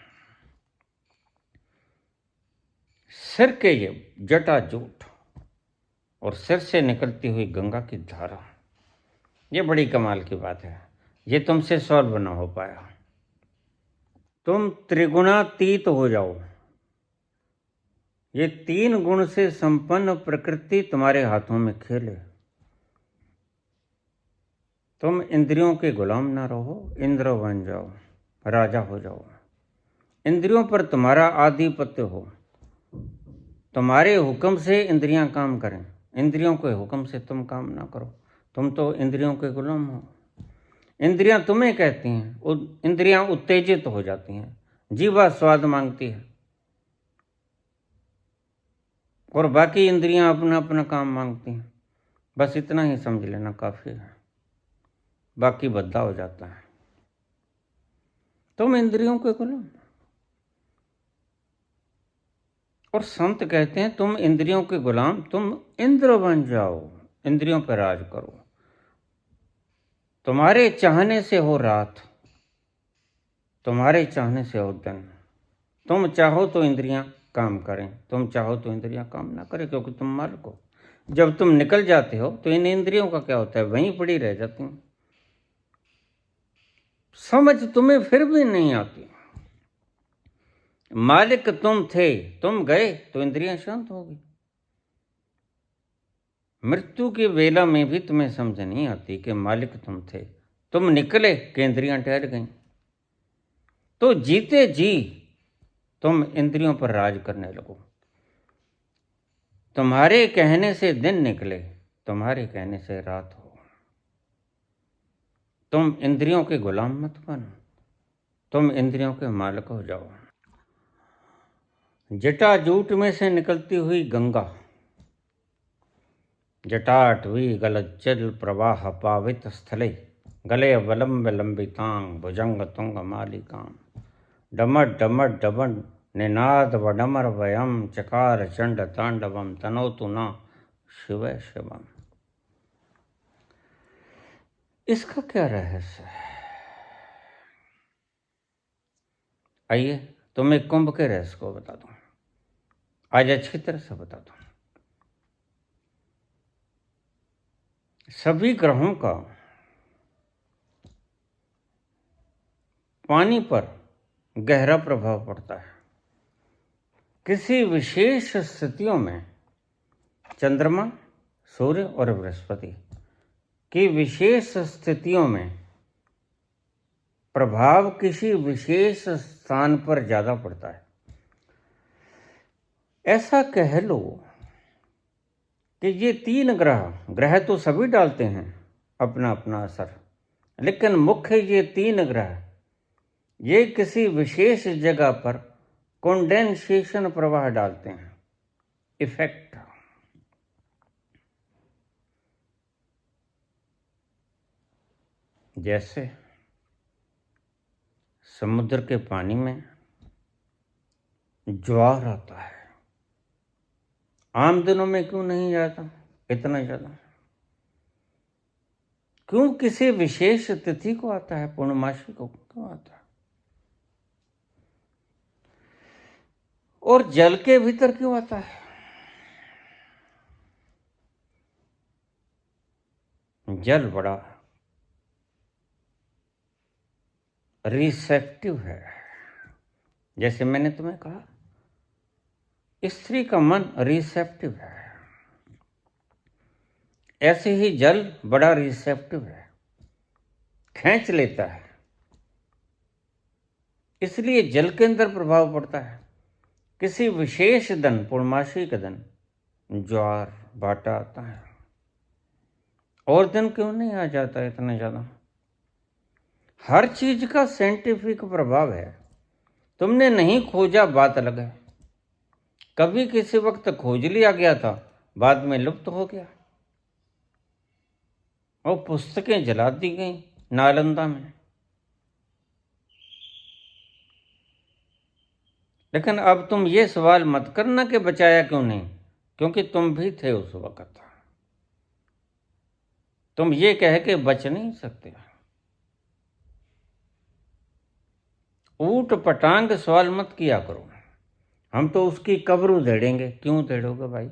सिर के ये जटाजूट और सिर से निकलती हुई गंगा की धारा, ये बड़ी कमाल की बात है। ये तुमसे सॉल्व ना हो पाया। तुम त्रिगुणातीत हो जाओ। ये तीन गुण से संपन्न प्रकृति तुम्हारे हाथों में खेले। तुम इंद्रियों के गुलाम ना रहो, इंद्र बन जाओ, राजा हो जाओ। इंद्रियों पर तुम्हारा आधिपत्य हो। तुम्हारे हुक्म से इंद्रियां काम करें, इंद्रियों के हुक्म से तुम काम ना करो। तुम तो इंद्रियों के गुलाम हो। इंद्रियां तुम्हें कहती हैं, इंद्रियां उत्तेजित हो जाती हैं, जीवा स्वाद मांगती है, और बाकी इंद्रियां अपना अपना काम मांगती हैं। बस इतना ही समझ लेना काफी है, बाकी बद्दा हो जाता है। तुम इंद्रियों के गुलाम। और संत कहते हैं तुम इंद्रियों के गुलाम, तुम इंद्र बन जाओ, इंद्रियों पर राज करो। तुम्हारे चाहने से हो रात, तुम्हारे चाहने से हो दिन। तुम चाहो तो इंद्रियां काम करें, तुम चाहो तो इंद्रियां काम ना करें, क्योंकि तुम मालिक हो। जब तुम निकल जाते हो तो इन इंद्रियों का क्या होता है? वहीं पड़ी रह जाती हैं। समझ तुम्हें फिर भी नहीं आती। मालिक तुम थे, तुम गए तो इंद्रियां शांत हो गई। मृत्यु की वेला में भी तुम्हें समझ नहीं आती कि मालिक तुम थे, तुम निकले कि इंद्रियां ठहर गईं। तो जीते जी तुम इंद्रियों पर राज करने लगो। तुम्हारे कहने से दिन निकले, तुम्हारे कहने से रात हो। तुम इंद्रियों के गुलाम मत बनो, तुम इंद्रियों के मालिक हो जाओ। जटाजूट में से निकलती हुई गंगा जटाटवी गलज्जल प्रवाह पावित स्थले गले अवलंब लंबितांग भुजंग तुंग मालिकां डमट डमट डमट निनाद वडमर वयम चकार चंड तांडवम तनोतु न शिव शिवम। इसका क्या रहस्य है? आइए तुम्हें कुंभ के रहस्य को बता दूं, आज अच्छी तरह से बता दूं। सभी ग्रहों का पानी पर गहरा प्रभाव पड़ता है। किसी विशेष स्थितियों में चंद्रमा, सूर्य और बृहस्पति की विशेष स्थितियों में प्रभाव किसी विशेष स्थान पर ज़्यादा पड़ता है। ऐसा कह लो कि ये 3 ग्रह तो सभी डालते हैं अपना अपना असर, लेकिन मुख्य ये 3 ग्रह ये किसी विशेष जगह पर कंडेंसेशन प्रवाह डालते हैं, इफेक्ट। जैसे समुद्र के पानी में ज्वार आता है, आम दिनों में क्यों नहीं जाता इतना ज़्यादा? क्यों किसी विशेष तिथि को आता है, पूर्णमासी को क्यों आता है? और जल के भीतर क्यों आता है? जल बड़ा रिसेप्टिव है। जैसे मैंने तुम्हें कहा, स्त्री का मन रिसेप्टिव है, ऐसे ही जल बड़ा रिसेप्टिव है, खींच लेता है। इसलिए जल के अंदर प्रभाव पड़ता है। किसी विशेष दिन, पूर्णमासी के दिन ज्वार भाटा आता है, और दिन क्यों नहीं आ जाता इतना ज़्यादा? हर चीज का साइंटिफिक प्रभाव है। तुमने नहीं खोजा बात अलग है, कभी किसी वक्त खोज लिया गया था, बाद में लुप्त हो गया, और पुस्तकें जला दी गई नालंदा में। लेकिन अब तुम ये सवाल मत करना कि बचाया क्यों नहीं, क्योंकि तुम भी थे उस वक्त। तुम ये कह के बच नहीं सकते। ऊट पटांग सवाल मत किया करो, हम तो उसकी कब्र उधेड़ेंगे। क्यों उधेड़ोगे भाई?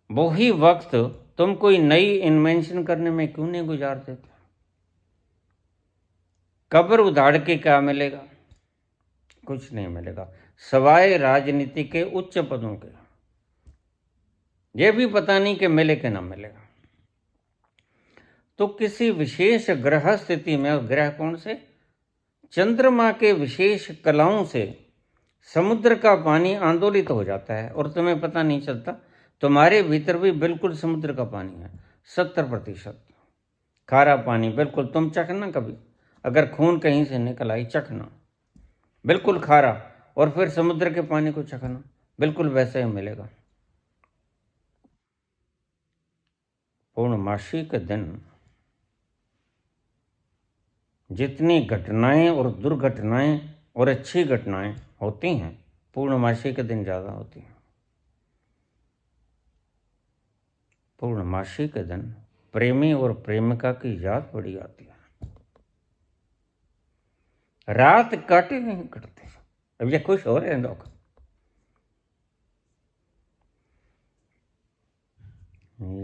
वही वक्त तुम कोई नई इन्वेंशन करने में क्यों नहीं गुजार देते? कब्र उधाड़ के क्या मिलेगा? कुछ नहीं मिलेगा, सवाए राजनीति के उच्च पदों के। ये भी पता नहीं कि मिले कि ना मिलेगा। तो किसी विशेष ग्रह स्थिति में, और ग्रह कौन से? चंद्रमा के विशेष कलाओं से समुद्र का पानी आंदोलित हो जाता है, और तुम्हें पता नहीं चलता। तुम्हारे भीतर भी बिल्कुल समुद्र का पानी है, 70% खारा पानी। बिल्कुल, तुम चखना कभी, अगर खून कहीं से निकल आई, चखना, बिल्कुल खारा। और फिर समुद्र के पानी को चखना, बिल्कुल वैसे ही मिलेगा। पूर्णमासी के दिन जितनी घटनाएं और दुर्घटनाएं और अच्छी घटनाएं होती हैं, पूर्णमासी के दिन ज़्यादा होती हैं। पूर्णमासी के दिन प्रेमी और प्रेमिका की याद बड़ी आती है। रात काटे नहीं कटते। अब ये खुश हो रहे हैं लोग।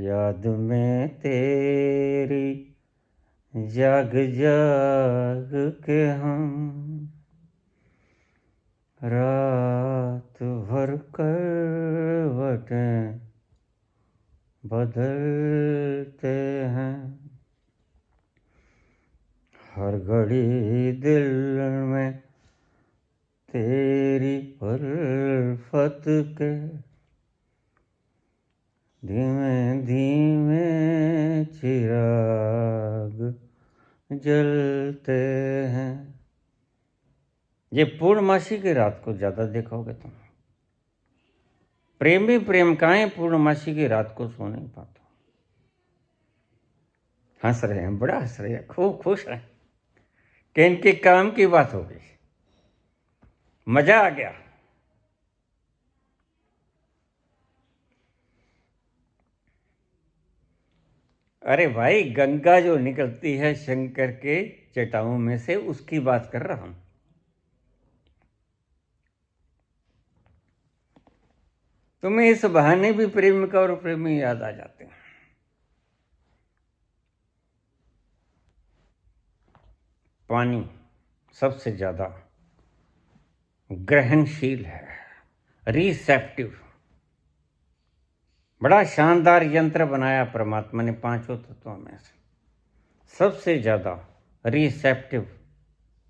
याद में तेरी जाग जाग के हम रात भर करवटें बदलते हैं। हर घड़ी दिल में तेरी उल्फत के धीमे धीमे चिराग जलते हैं। ये पूर्णमासी की रात को ज़्यादा देखोगे तुम। प्रेमी प्रेमिकाएं पूर्णमासी की रात को सो नहीं पाते। हंस रहे हैं, बड़ा हंस रहे हैं, खूब खुश हैं कि इनके काम की बात हो गई, मजा आ गया। अरे भाई, गंगा जो निकलती है शंकर के जटाओं में से, उसकी बात कर रहा हूं। तुम्हें इस बहाने भी प्रेमिका और प्रेमी याद आ जाते हैं। पानी सबसे ज्यादा ग्रहणशील है, रिसेप्टिव। बड़ा शानदार यंत्र बनाया परमात्मा ने पांचों तत्वों में से। सबसे ज्यादा रिसेप्टिव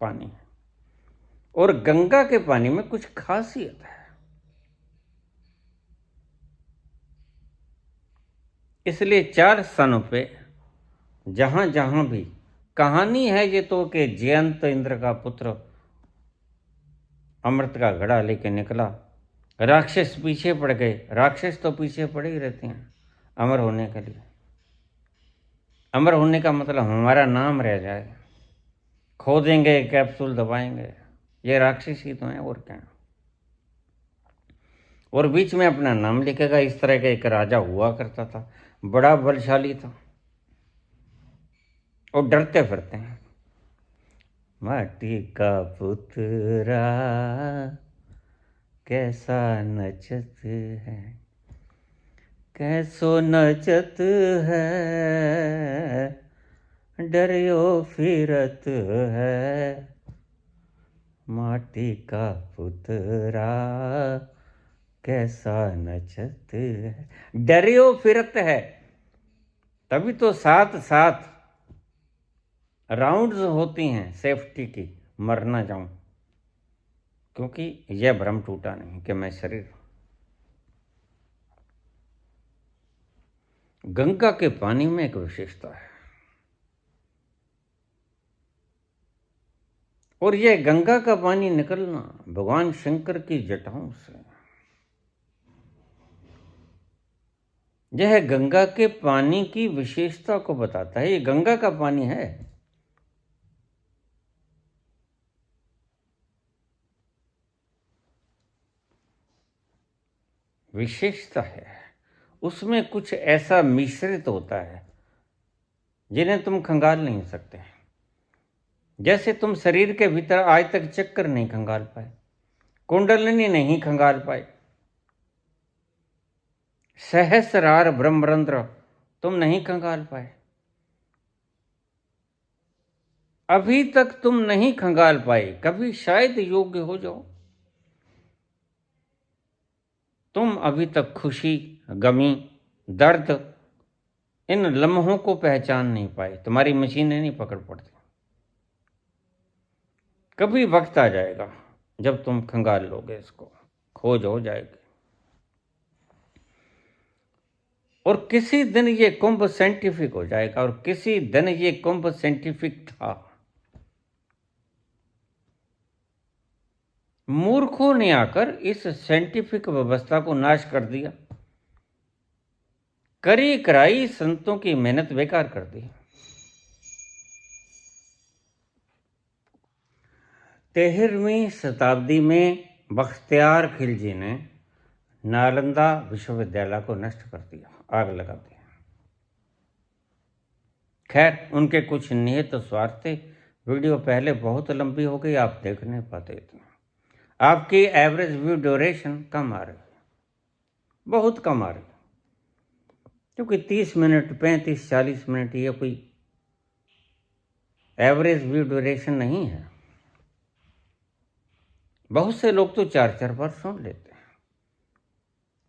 पानी है। और गंगा के पानी में कुछ खासियत है। इसलिए 4 स्थानों पे जहां जहां भी कहानी है ये तो कि जयंत इंद्र का पुत्र अमृत का घड़ा लेके निकला, राक्षस पीछे पड़ गए। राक्षस तो पीछे पड़े ही रहते हैं अमर होने के लिए। अमर होने का मतलब हमारा नाम रह जाए, खो देंगे, कैप्सूल दबाएंगे, ये राक्षस ही तो हैं और क्या। और बीच में अपना नाम लिखेगा। इस तरह का एक राजा हुआ करता था, बड़ा बलशाली था, और डरते फिरते हैं। माटी का पुतरा कैसा नचत है, कैसो नचत है, डरियो फिरत है। माटी का पुतरा कैसा नचत है, डरियो फिरत है। तभी तो साथ साथ राउंड्स होती हैं सेफ्टी की, मर ना जाऊं, क्योंकि यह भ्रम टूटा नहीं कि मैं शरीर। गंगा के पानी में एक विशेषता है, और यह गंगा का पानी निकलना भगवान शंकर की जटाओं से। यह गंगा के पानी की विशेषता को बताता है। ये गंगा का पानी है। विशेषता है, उसमें कुछ ऐसा मिश्रित होता है जिन्हें तुम खंगाल नहीं सकते। जैसे तुम शरीर के भीतर आज तक चक्कर नहीं खंगाल पाए, कुंडलिनी नहीं खंगाल पाए, सहस्रार ब्रह्मरंध्र तुम नहीं खंगाल पाए, अभी तक तुम नहीं खंगाल पाए। कभी शायद योग्य हो जाओ। तुम अभी तक खुशी, गमी, दर्द, इन लम्हों को पहचान नहीं पाए। तुम्हारी मशीनें नहीं पकड़ पड़ती। कभी वक्त आ जाएगा जब तुम खंगाल लोगे इसको, खोज हो जाएगी। और किसी दिन ये कुंभ साइंटिफिक हो जाएगा, और किसी दिन ये कुंभ साइंटिफिक था। मूर्खों ने आकर इस साइंटिफिक व्यवस्था को नाश कर दिया। करी कराई संतों की मेहनत बेकार कर दी। 13वीं शताब्दी में बख्तियार खिलजी ने नालंदा विश्वविद्यालय को नष्ट कर दिया, आग लगा दिया। खैर, उनके कुछ निहित स्वार्थ थे। वीडियो पहले बहुत लंबी हो गई, आप देख नहीं पाते इतना। आपकी एवरेज व्यू ड्यूरेशन कम आ रही है, बहुत कम आ रही है, क्योंकि 30 मिनट, 35-40 मिनट ये कोई एवरेज व्यू ड्यूरेशन नहीं है। बहुत से लोग तो 4-4 बार सुन लेते हैं,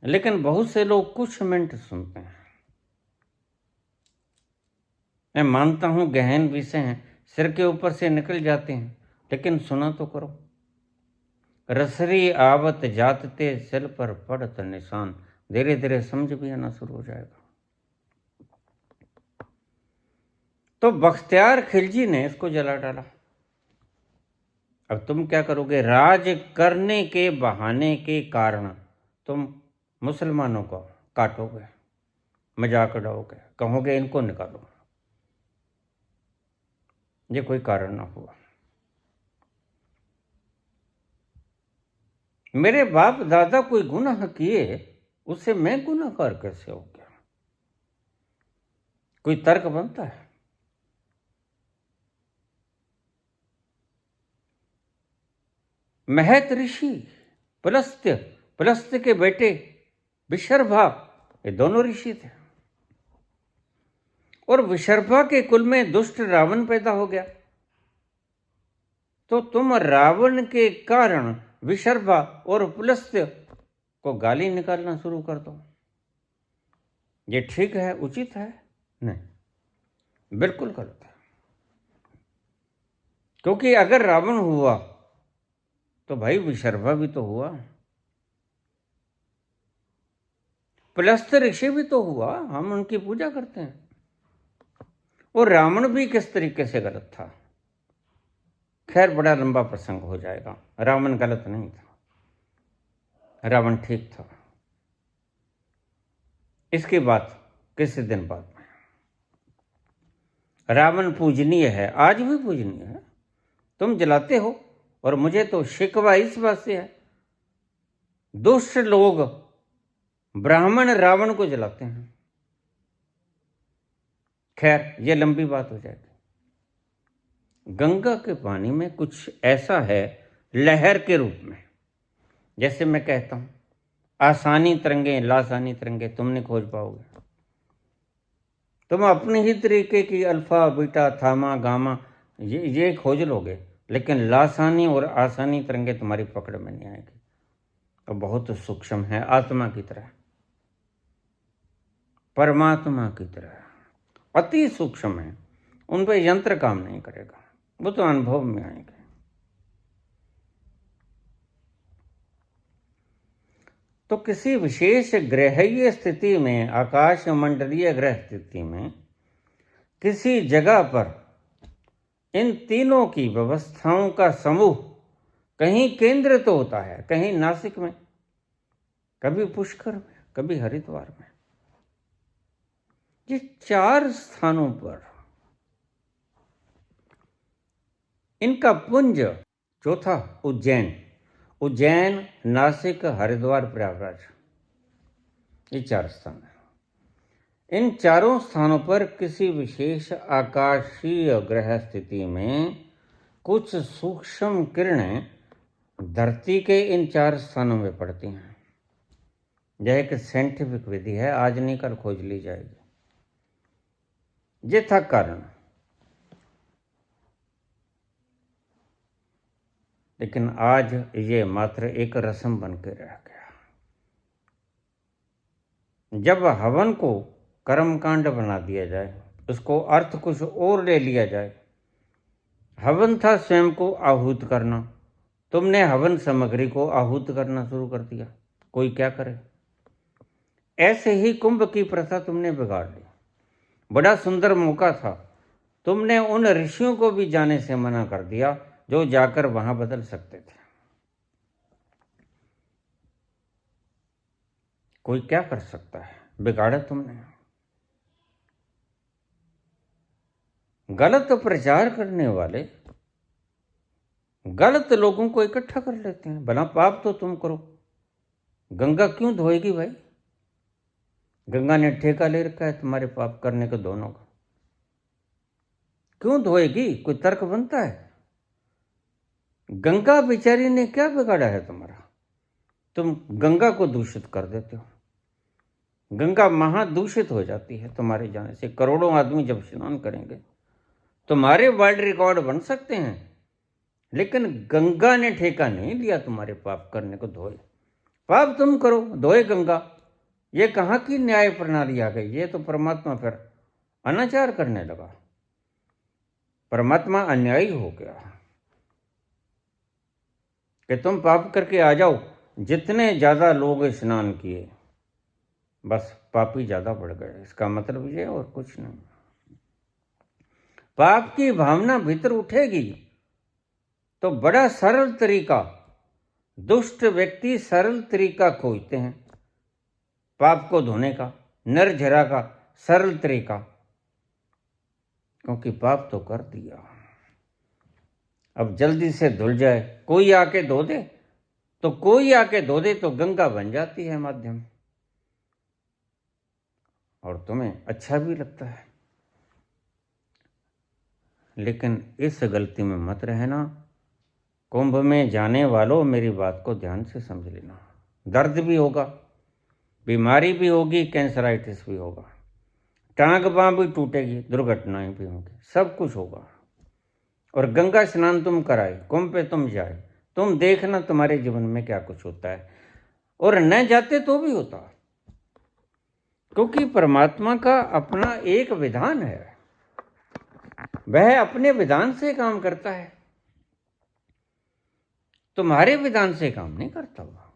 लेकिन बहुत से लोग कुछ मिनट सुनते हैं। मैं मानता हूं गहन विषय हैं, सिर के ऊपर से निकल जाते हैं, लेकिन सुना तो करो। रसरी आवत जातते सिल पर पड़त निशान, धीरे धीरे समझ भी आना शुरू हो जाएगा। तो बख्तियार खिलजी ने इसको जला डाला। अब तुम क्या करोगे? राज करने के बहाने के कारण तुम मुसलमानों को काटोगे, मजाक उड़ाओगे, कहोगे इनको निकालो, ये कोई कारण ना हुआ। मेरे बाप दादा कोई गुनाह किए, उससे मैं गुनाहगार कैसे हो गया? कोई तर्क बनता है? महत ऋषि पुलस्त्य के बेटे विशर्भा, ये दोनों ऋषि थे, और विशर्भा के कुल में दुष्ट रावण पैदा हो गया। तो तुम रावण के कारण विशर्भा और पुलस्त्य को गाली निकालना शुरू कर दो। ये ठीक है, उचित है? नहीं, बिल्कुल गलत है। क्योंकि अगर रावण हुआ तो भाई विशर्भा भी तो हुआ, पुलस्त्य ऋषि भी तो हुआ, हम उनकी पूजा करते हैं। और रावण भी किस तरीके से गलत था? खैर, बड़ा लंबा प्रसंग हो जाएगा। रावण गलत नहीं था, रावण ठीक था। इसकी बात किसी दिन बाद में। रावण पूजनीय है, आज भी पूजनीय है। तुम जलाते हो, और मुझे तो शिकवा इस बात से है, दुष्ट लोग ब्राह्मण रावण को जलाते हैं। खैर, ये लंबी बात हो जाएगी। गंगा के पानी में कुछ ऐसा है लहर के रूप में, जैसे मैं कहता हूं आसानी तरंगे लासानी तरंगे तुम नहीं खोज पाओगे। तुम अपने ही तरीके की अल्फा बीटा थामा गामा ये खोज लोगे, लेकिन लासानी और आसानी तरंगे तुम्हारी पकड़ में नहीं आएगी। और बहुत सूक्ष्म है, आत्मा की तरह, परमात्मा की तरह अति सूक्ष्म है। उन पर यंत्र काम नहीं करेगा, वो तो अनुभव में आएंगे। तो किसी विशेष ग्रहीय स्थिति में, आकाश मंडलीय ग्रह स्थिति में, किसी जगह पर इन तीनों की व्यवस्थाओं का समूह कहीं केंद्र तो होता है, कहीं नासिक में, कभी पुष्कर में, कभी हरिद्वार में। ये 4 स्थानों पर इनका पुंज, चौथा उज्जैन, नासिक, हरिद्वार, प्रयागराज, ये 4 स्थान है। इन चारों स्थानों पर किसी विशेष आकाशीय ग्रह स्थिति में कुछ सूक्ष्म किरणें धरती के इन 4 स्थानों में पड़ती हैं। यह एक साइंटिफिक विधि है, आज नहीं कल खोज ली जाएगी। ये था कारण। लेकिन आज ये मात्र एक रस्म बन के रह गया। जब हवन को कर्मकांड बना दिया जाए, उसको अर्थ कुछ और ले लिया जाए। हवन था स्वयं को आहूत करना, तुमने हवन सामग्री को आहूत करना शुरू कर दिया। कोई क्या करे? ऐसे ही कुंभ की प्रथा तुमने बिगाड़ ली। बड़ा सुंदर मौका था, तुमने उन ऋषियों को भी जाने से मना कर दिया जो जाकर वहां बदल सकते थे। कोई क्या कर सकता है? बिगाड़ा तुमने। गलत प्रचार करने वाले गलत लोगों को इकट्ठा कर लेते हैं। भला पाप तो तुम करो, गंगा क्यों धोएगी भाई? गंगा ने ठेका ले रखा है तुम्हारे पाप करने को दोनों का, क्यों धोएगी? कोई तर्क बनता है? गंगा बेचारी ने क्या बिगाड़ा है तुम्हारा? तुम गंगा को दूषित कर देते हो। गंगा महादूषित हो जाती है तुम्हारे जाने से। करोड़ों आदमी जब स्नान करेंगे, तुम्हारे वर्ल्ड रिकॉर्ड बन सकते हैं, लेकिन गंगा ने ठेका नहीं लिया तुम्हारे पाप करने को। धोए पाप तुम करो, धोए गंगा। ये कहाँ की न्याय प्रणाली आ गई? ये तो परमात्मा फिर अनाचार करने लगा, परमात्मा अन्यायी हो गया कि तुम पाप करके आ जाओ। जितने ज्यादा लोग स्नान किए, बस पापी ज्यादा बढ़ गए। इसका मतलब ये और कुछ नहीं। पाप की भावना भीतर उठेगी तो बड़ा सरल तरीका, दुष्ट व्यक्ति सरल तरीका खोजते हैं पाप को धोने का निर्झरा का सरल तरीका, क्योंकि पाप तो कर दिया, अब जल्दी से धुल जाए। कोई आके धो दे तो गंगा बन जाती है माध्यम, और तुम्हें अच्छा भी लगता है। लेकिन इस गलती में मत रहना। कुंभ में जाने वालों, मेरी बात को ध्यान से समझ लेना। दर्द भी होगा, बीमारी भी होगी, कैंसराइटिस भी होगा, टांग बांह भी टूटेगी, दुर्घटनाएं भी होंगी, सब कुछ होगा। और गंगा स्नान तुम कराए, कुंभ पे तुम जाए, तुम देखना तुम्हारे जीवन में क्या कुछ होता है। और न जाते तो भी होता, क्योंकि परमात्मा का अपना एक विधान है, वह अपने विधान से काम करता है, तुम्हारे विधान से काम नहीं करता हुआ।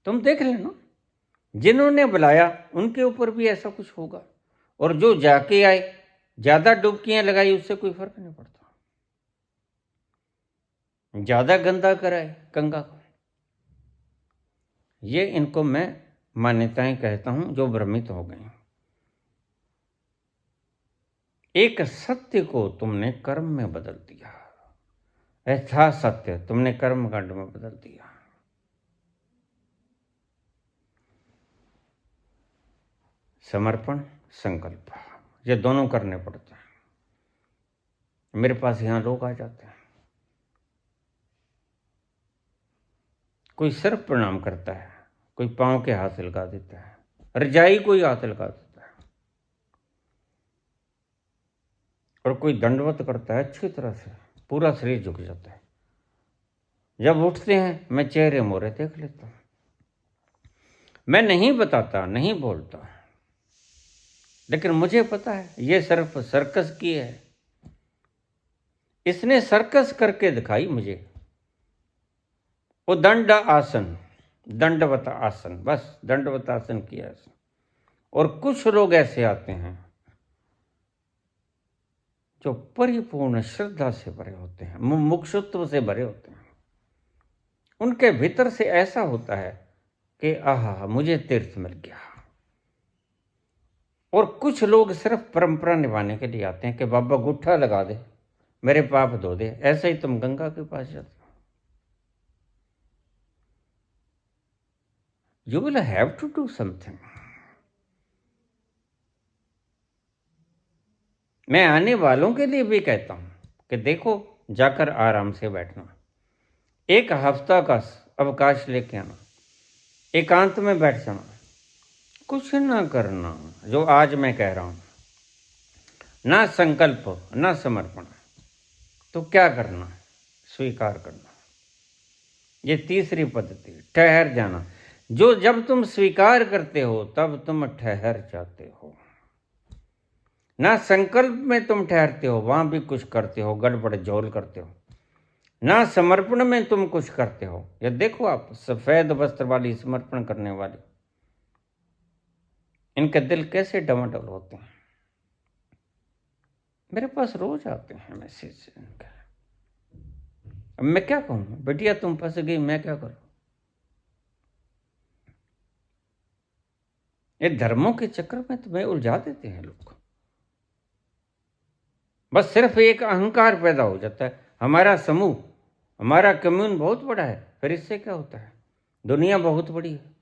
तुम देख लेना, जिन्होंने बुलाया उनके ऊपर भी ऐसा कुछ होगा, और जो जाके आए, ज्यादा डुबकियां लगाई, उससे कोई फर्क नहीं पड़ता। ज्यादा गंदा कराए गंगा को, ये इनको मैं मान्यताएं कहता हूं जो भ्रमित हो गए। एक सत्य को तुमने कर्म में बदल दिया, ऐसा सत्य तुमने कर्म कांड में बदल दिया। समर्पण, संकल्प, ये दोनों करने पड़ते हैं। मेरे पास यहां लोग आ जाते हैं, कोई सिर्फ प्रणाम करता है, कोई पांव के हाथ लगा देता है, रजाई कोई हाथ लगा देता है, और कोई दंडवत करता है अच्छी तरह से, पूरा शरीर झुक जाता है। जब उठते हैं मैं चेहरे मोहरे देख लेता हूं। मैं नहीं बताता, नहीं बोलता, लेकिन मुझे पता है ये सिर्फ सर्कस की है। इसने सर्कस करके दिखाई मुझे, वो दंड आसन, दंडवत आसन, बस दंडवत आसन किया है। और कुछ लोग ऐसे आते हैं जो परिपूर्ण श्रद्धा से भरे होते हैं, मुमुक्षुत्व से भरे होते हैं। उनके भीतर से ऐसा होता है कि आहा, मुझे तीर्थ मिल गया। और कुछ लोग सिर्फ परंपरा निभाने के लिए आते हैं कि बाबा गुट्ठा लगा दे, मेरे पाप धो दे। ऐसे ही तुम गंगा के पास जाते हो। You will have to do something. मैं आने वालों के लिए भी कहता हूं कि देखो, जाकर आराम से बैठना, एक हफ्ता का अवकाश लेके आना, एकांत में बैठ जाना, कुछ ना करना। जो आज मैं कह रहा हूं, ना संकल्प ना समर्पण, तो क्या करना? स्वीकार करना। ये तीसरी पद्धति, ठहर जाना। जो जब तुम स्वीकार करते हो तब तुम ठहर जाते हो। ना संकल्प में तुम ठहरते हो, वहां भी कुछ करते हो, गड़बड़ झोल करते हो। ना समर्पण में तुम कुछ करते हो। ये देखो आप, सफेद वस्त्र वाली समर्पण करने वाली, इनके दिल कैसे डमाडोल होते हैं। मेरे पास रोज आते हैं मैसेज इनका। अब मैं क्या कहूं, बेटिया तुम फंस गई, मैं क्या करूं? ये धर्मों के चक्कर में तुम्हें उलझा देते हैं लोग। बस सिर्फ एक अहंकार पैदा हो जाता है, हमारा समूह, हमारा कम्यून बहुत बड़ा है। फिर इससे क्या होता है? दुनिया बहुत बड़ी है,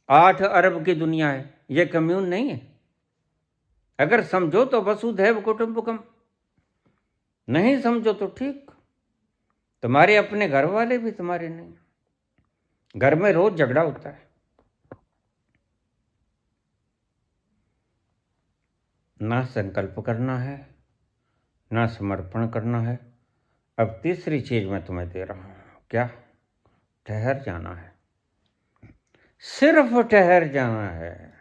8 अरब की दुनिया है, ये कम्यून नहीं है। अगर समझो तो वसुधैव कुटुंबकम, नहीं समझो तो ठीक। तुम्हारे अपने घर वाले भी तुम्हारे नहीं, घर में रोज झगड़ा होता है। ना संकल्प करना है, ना समर्पण करना है। अब तीसरी चीज मैं तुम्हें दे रहा हूं, क्या? ठहर जाना है, सिर्फ ठहर जाना है।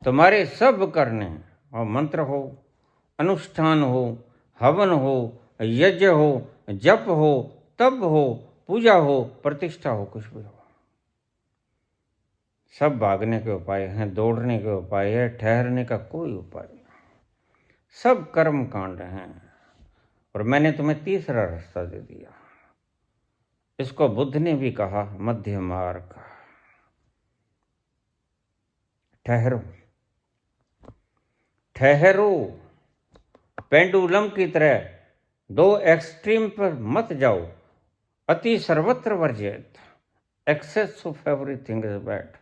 तुम्हारे सब करने, और मंत्र हो, अनुष्ठान हो, हवन हो, यज्ञ हो, जप हो, तप हो, पूजा हो, प्रतिष्ठा हो, कुछ भी हो, सब भागने के उपाय हैं, दौड़ने के उपाय है, ठहरने का कोई उपाय नहीं। सब कर्म कांड हैं। और मैंने तुम्हें तीसरा रास्ता दे दिया, इसको बुद्ध ने भी कहा, मध्य मार्ग। ठहरो, ठहरो, पेंडुलम की तरह दो एक्सट्रीम पर मत जाओ। अति सर्वत्र वर्जित, excess of everything is bad.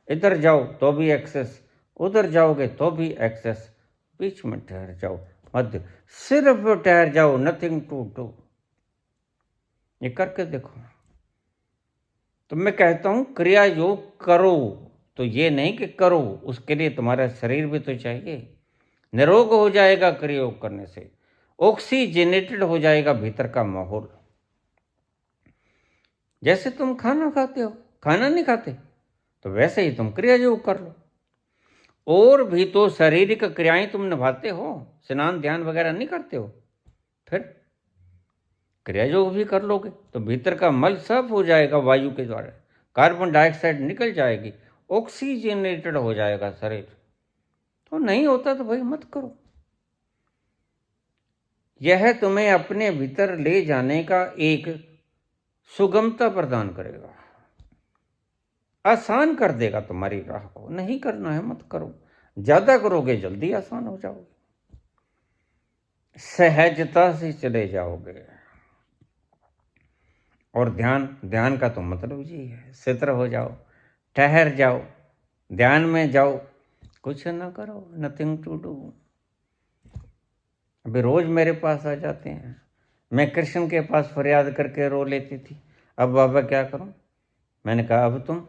इधर जाओ तो भी एक्सेस, उधर जाओगे तो भी एक्सेस, बीच में ठहर जाओ, मध्य, सिर्फ ठहर जाओ, नथिंग टू डू। ये करके देखो। तो मैं कहता हूं क्रिया योग करो, तो ये नहीं कि करो, उसके लिए तुम्हारा शरीर भी तो चाहिए। निरोग हो जाएगा क्रिया योग करने से, ऑक्सीजनेटेड हो जाएगा भीतर का माहौल। जैसे तुम खाना खाते हो, खाना नहीं खाते तो वैसे ही तुम क्रिया योग कर लो। और भी तो शारीरिक क्रियाएं तुम निभाते हो, स्नान ध्यान वगैरह नहीं करते हो, फिर क्रिया योग भी कर लोगे तो भीतर का मल साफ हो जाएगा वायु के द्वारा, कार्बन डाइऑक्साइड निकल जाएगी, ऑक्सीजनेटेड हो जाएगा शरीर। तो नहीं होता तो भाई मत करो। यह तुम्हें अपने भीतर ले जाने का एक सुगमता प्रदान करेगा, आसान कर देगा तुम्हारी राह को। नहीं करना है मत करो, ज्यादा करोगे जल्दी आसान हो जाओगे, सहजता से चले जाओगे। और ध्यान, ध्यान का तो मतलब जी है स्थिर हो जाओ, ठहर जाओ, ध्यान में जाओ, कुछ ना करो, नथिंग टू डू। अभी रोज मेरे पास आ जाते हैं, मैं कृष्ण के पास फरियाद करके रो लेती थी, अब बाबा क्या करूं? मैंने कहा अब तुम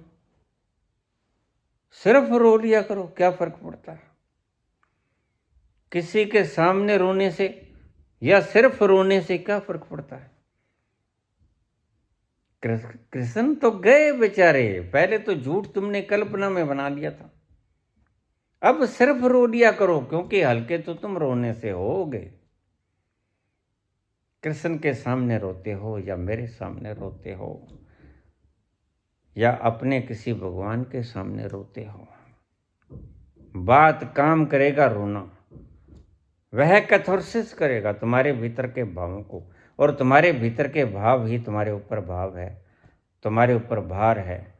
सिर्फ रो लिया करो, क्या फर्क पड़ता है? किसी के सामने रोने से या सिर्फ रोने से क्या फर्क पड़ता है? कृष्ण तो गए बेचारे, पहले तो झूठ तुमने कल्पना में बना लिया था, अब सिर्फ रो लिया करो, क्योंकि हल्के तो तुम रोने से होगे। कृष्ण के सामने रोते हो या मेरे सामने रोते हो या अपने किसी भगवान के सामने रोते हो, बात काम करेगा रोना। वह कैथार्सिस करेगा तुम्हारे भीतर के भावों को, और तुम्हारे भीतर के भाव ही तुम्हारे ऊपर भाव है, तुम्हारे ऊपर भार है,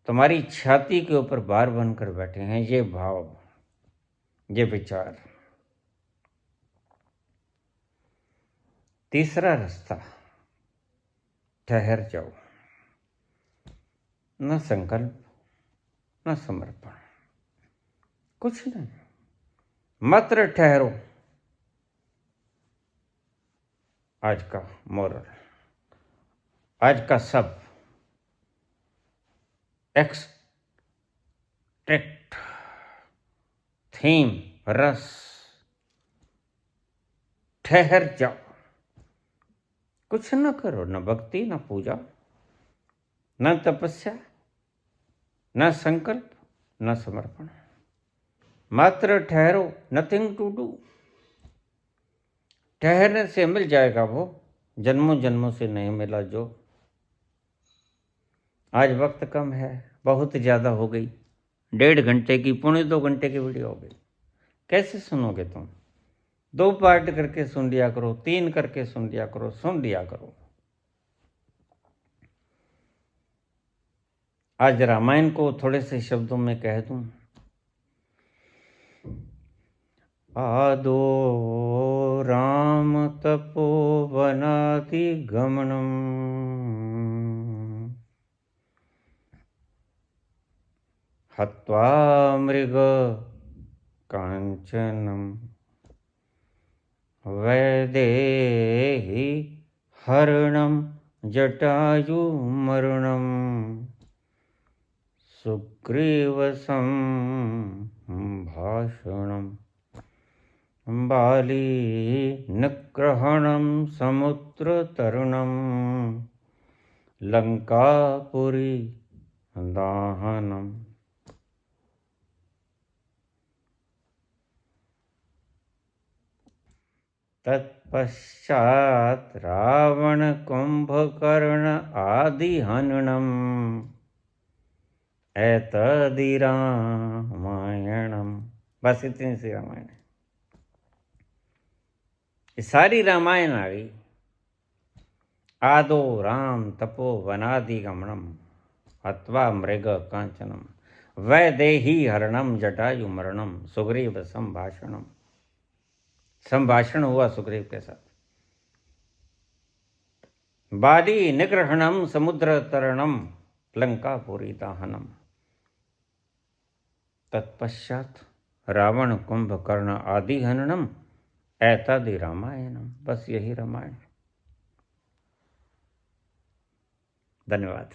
तुम्हारी छाती के ऊपर भार बनकर बैठे हैं ये भाव, ये विचार। तीसरा रास्ता, ठहर जाओ, न संकल्प न समर्पण, कुछ नहीं, मात्र ठहरो। आज का मोरल, आज का सब एक्सट्रैक्ट, थीम, रस, ठहर जाओ। कुछ न करो, न भक्ति न पूजा न तपस्या न संकल्प न समर्पण, मात्र ठहरो, नथिंग टू डू। ठहरने से मिल जाएगा वो जन्मों जन्मों से नहीं मिला जो। आज वक्त कम है, बहुत ज़्यादा हो गई, 1.5 घंटे की, 1.25 घंटे की वीडियो हो गई, कैसे सुनोगे तुम? 2 पार्ट करके सुन लिया करो, 3 करके सुन लिया करो, सुन लिया करो। आज रामायण को थोड़े से शब्दों में कह दूं, आदो राम तपोवनाति गमनम, हत्वा मृग कांचनम, वैदेही हरणम जटायुमरणम, सुग्रीवसं भाषणम, बाली निग्रहणं समुद्रतरणं, लंकापुरी दाहनम। तत्पश्चात रावण कुंभकर्ण आदि हननम, एतदि रामायणम। बस इतनी सी रामायण है, ये सारी रामायण आ गई। आदो राम तपो वनादि गमनम, हत्वा मृग कांचनम, वैदेही हरणम जटायु मरणम सुग्रीव संभाषणम। संभाषण हुआ सुग्रीव के साथ। बाली निग्रहणम समुद्र तरणम लंकापुरी दाहनम। तत्पश्चात रावण कुंभकर्ण आदि हननम एतदि रामायणम। बस यही रामायण। धन्यवाद।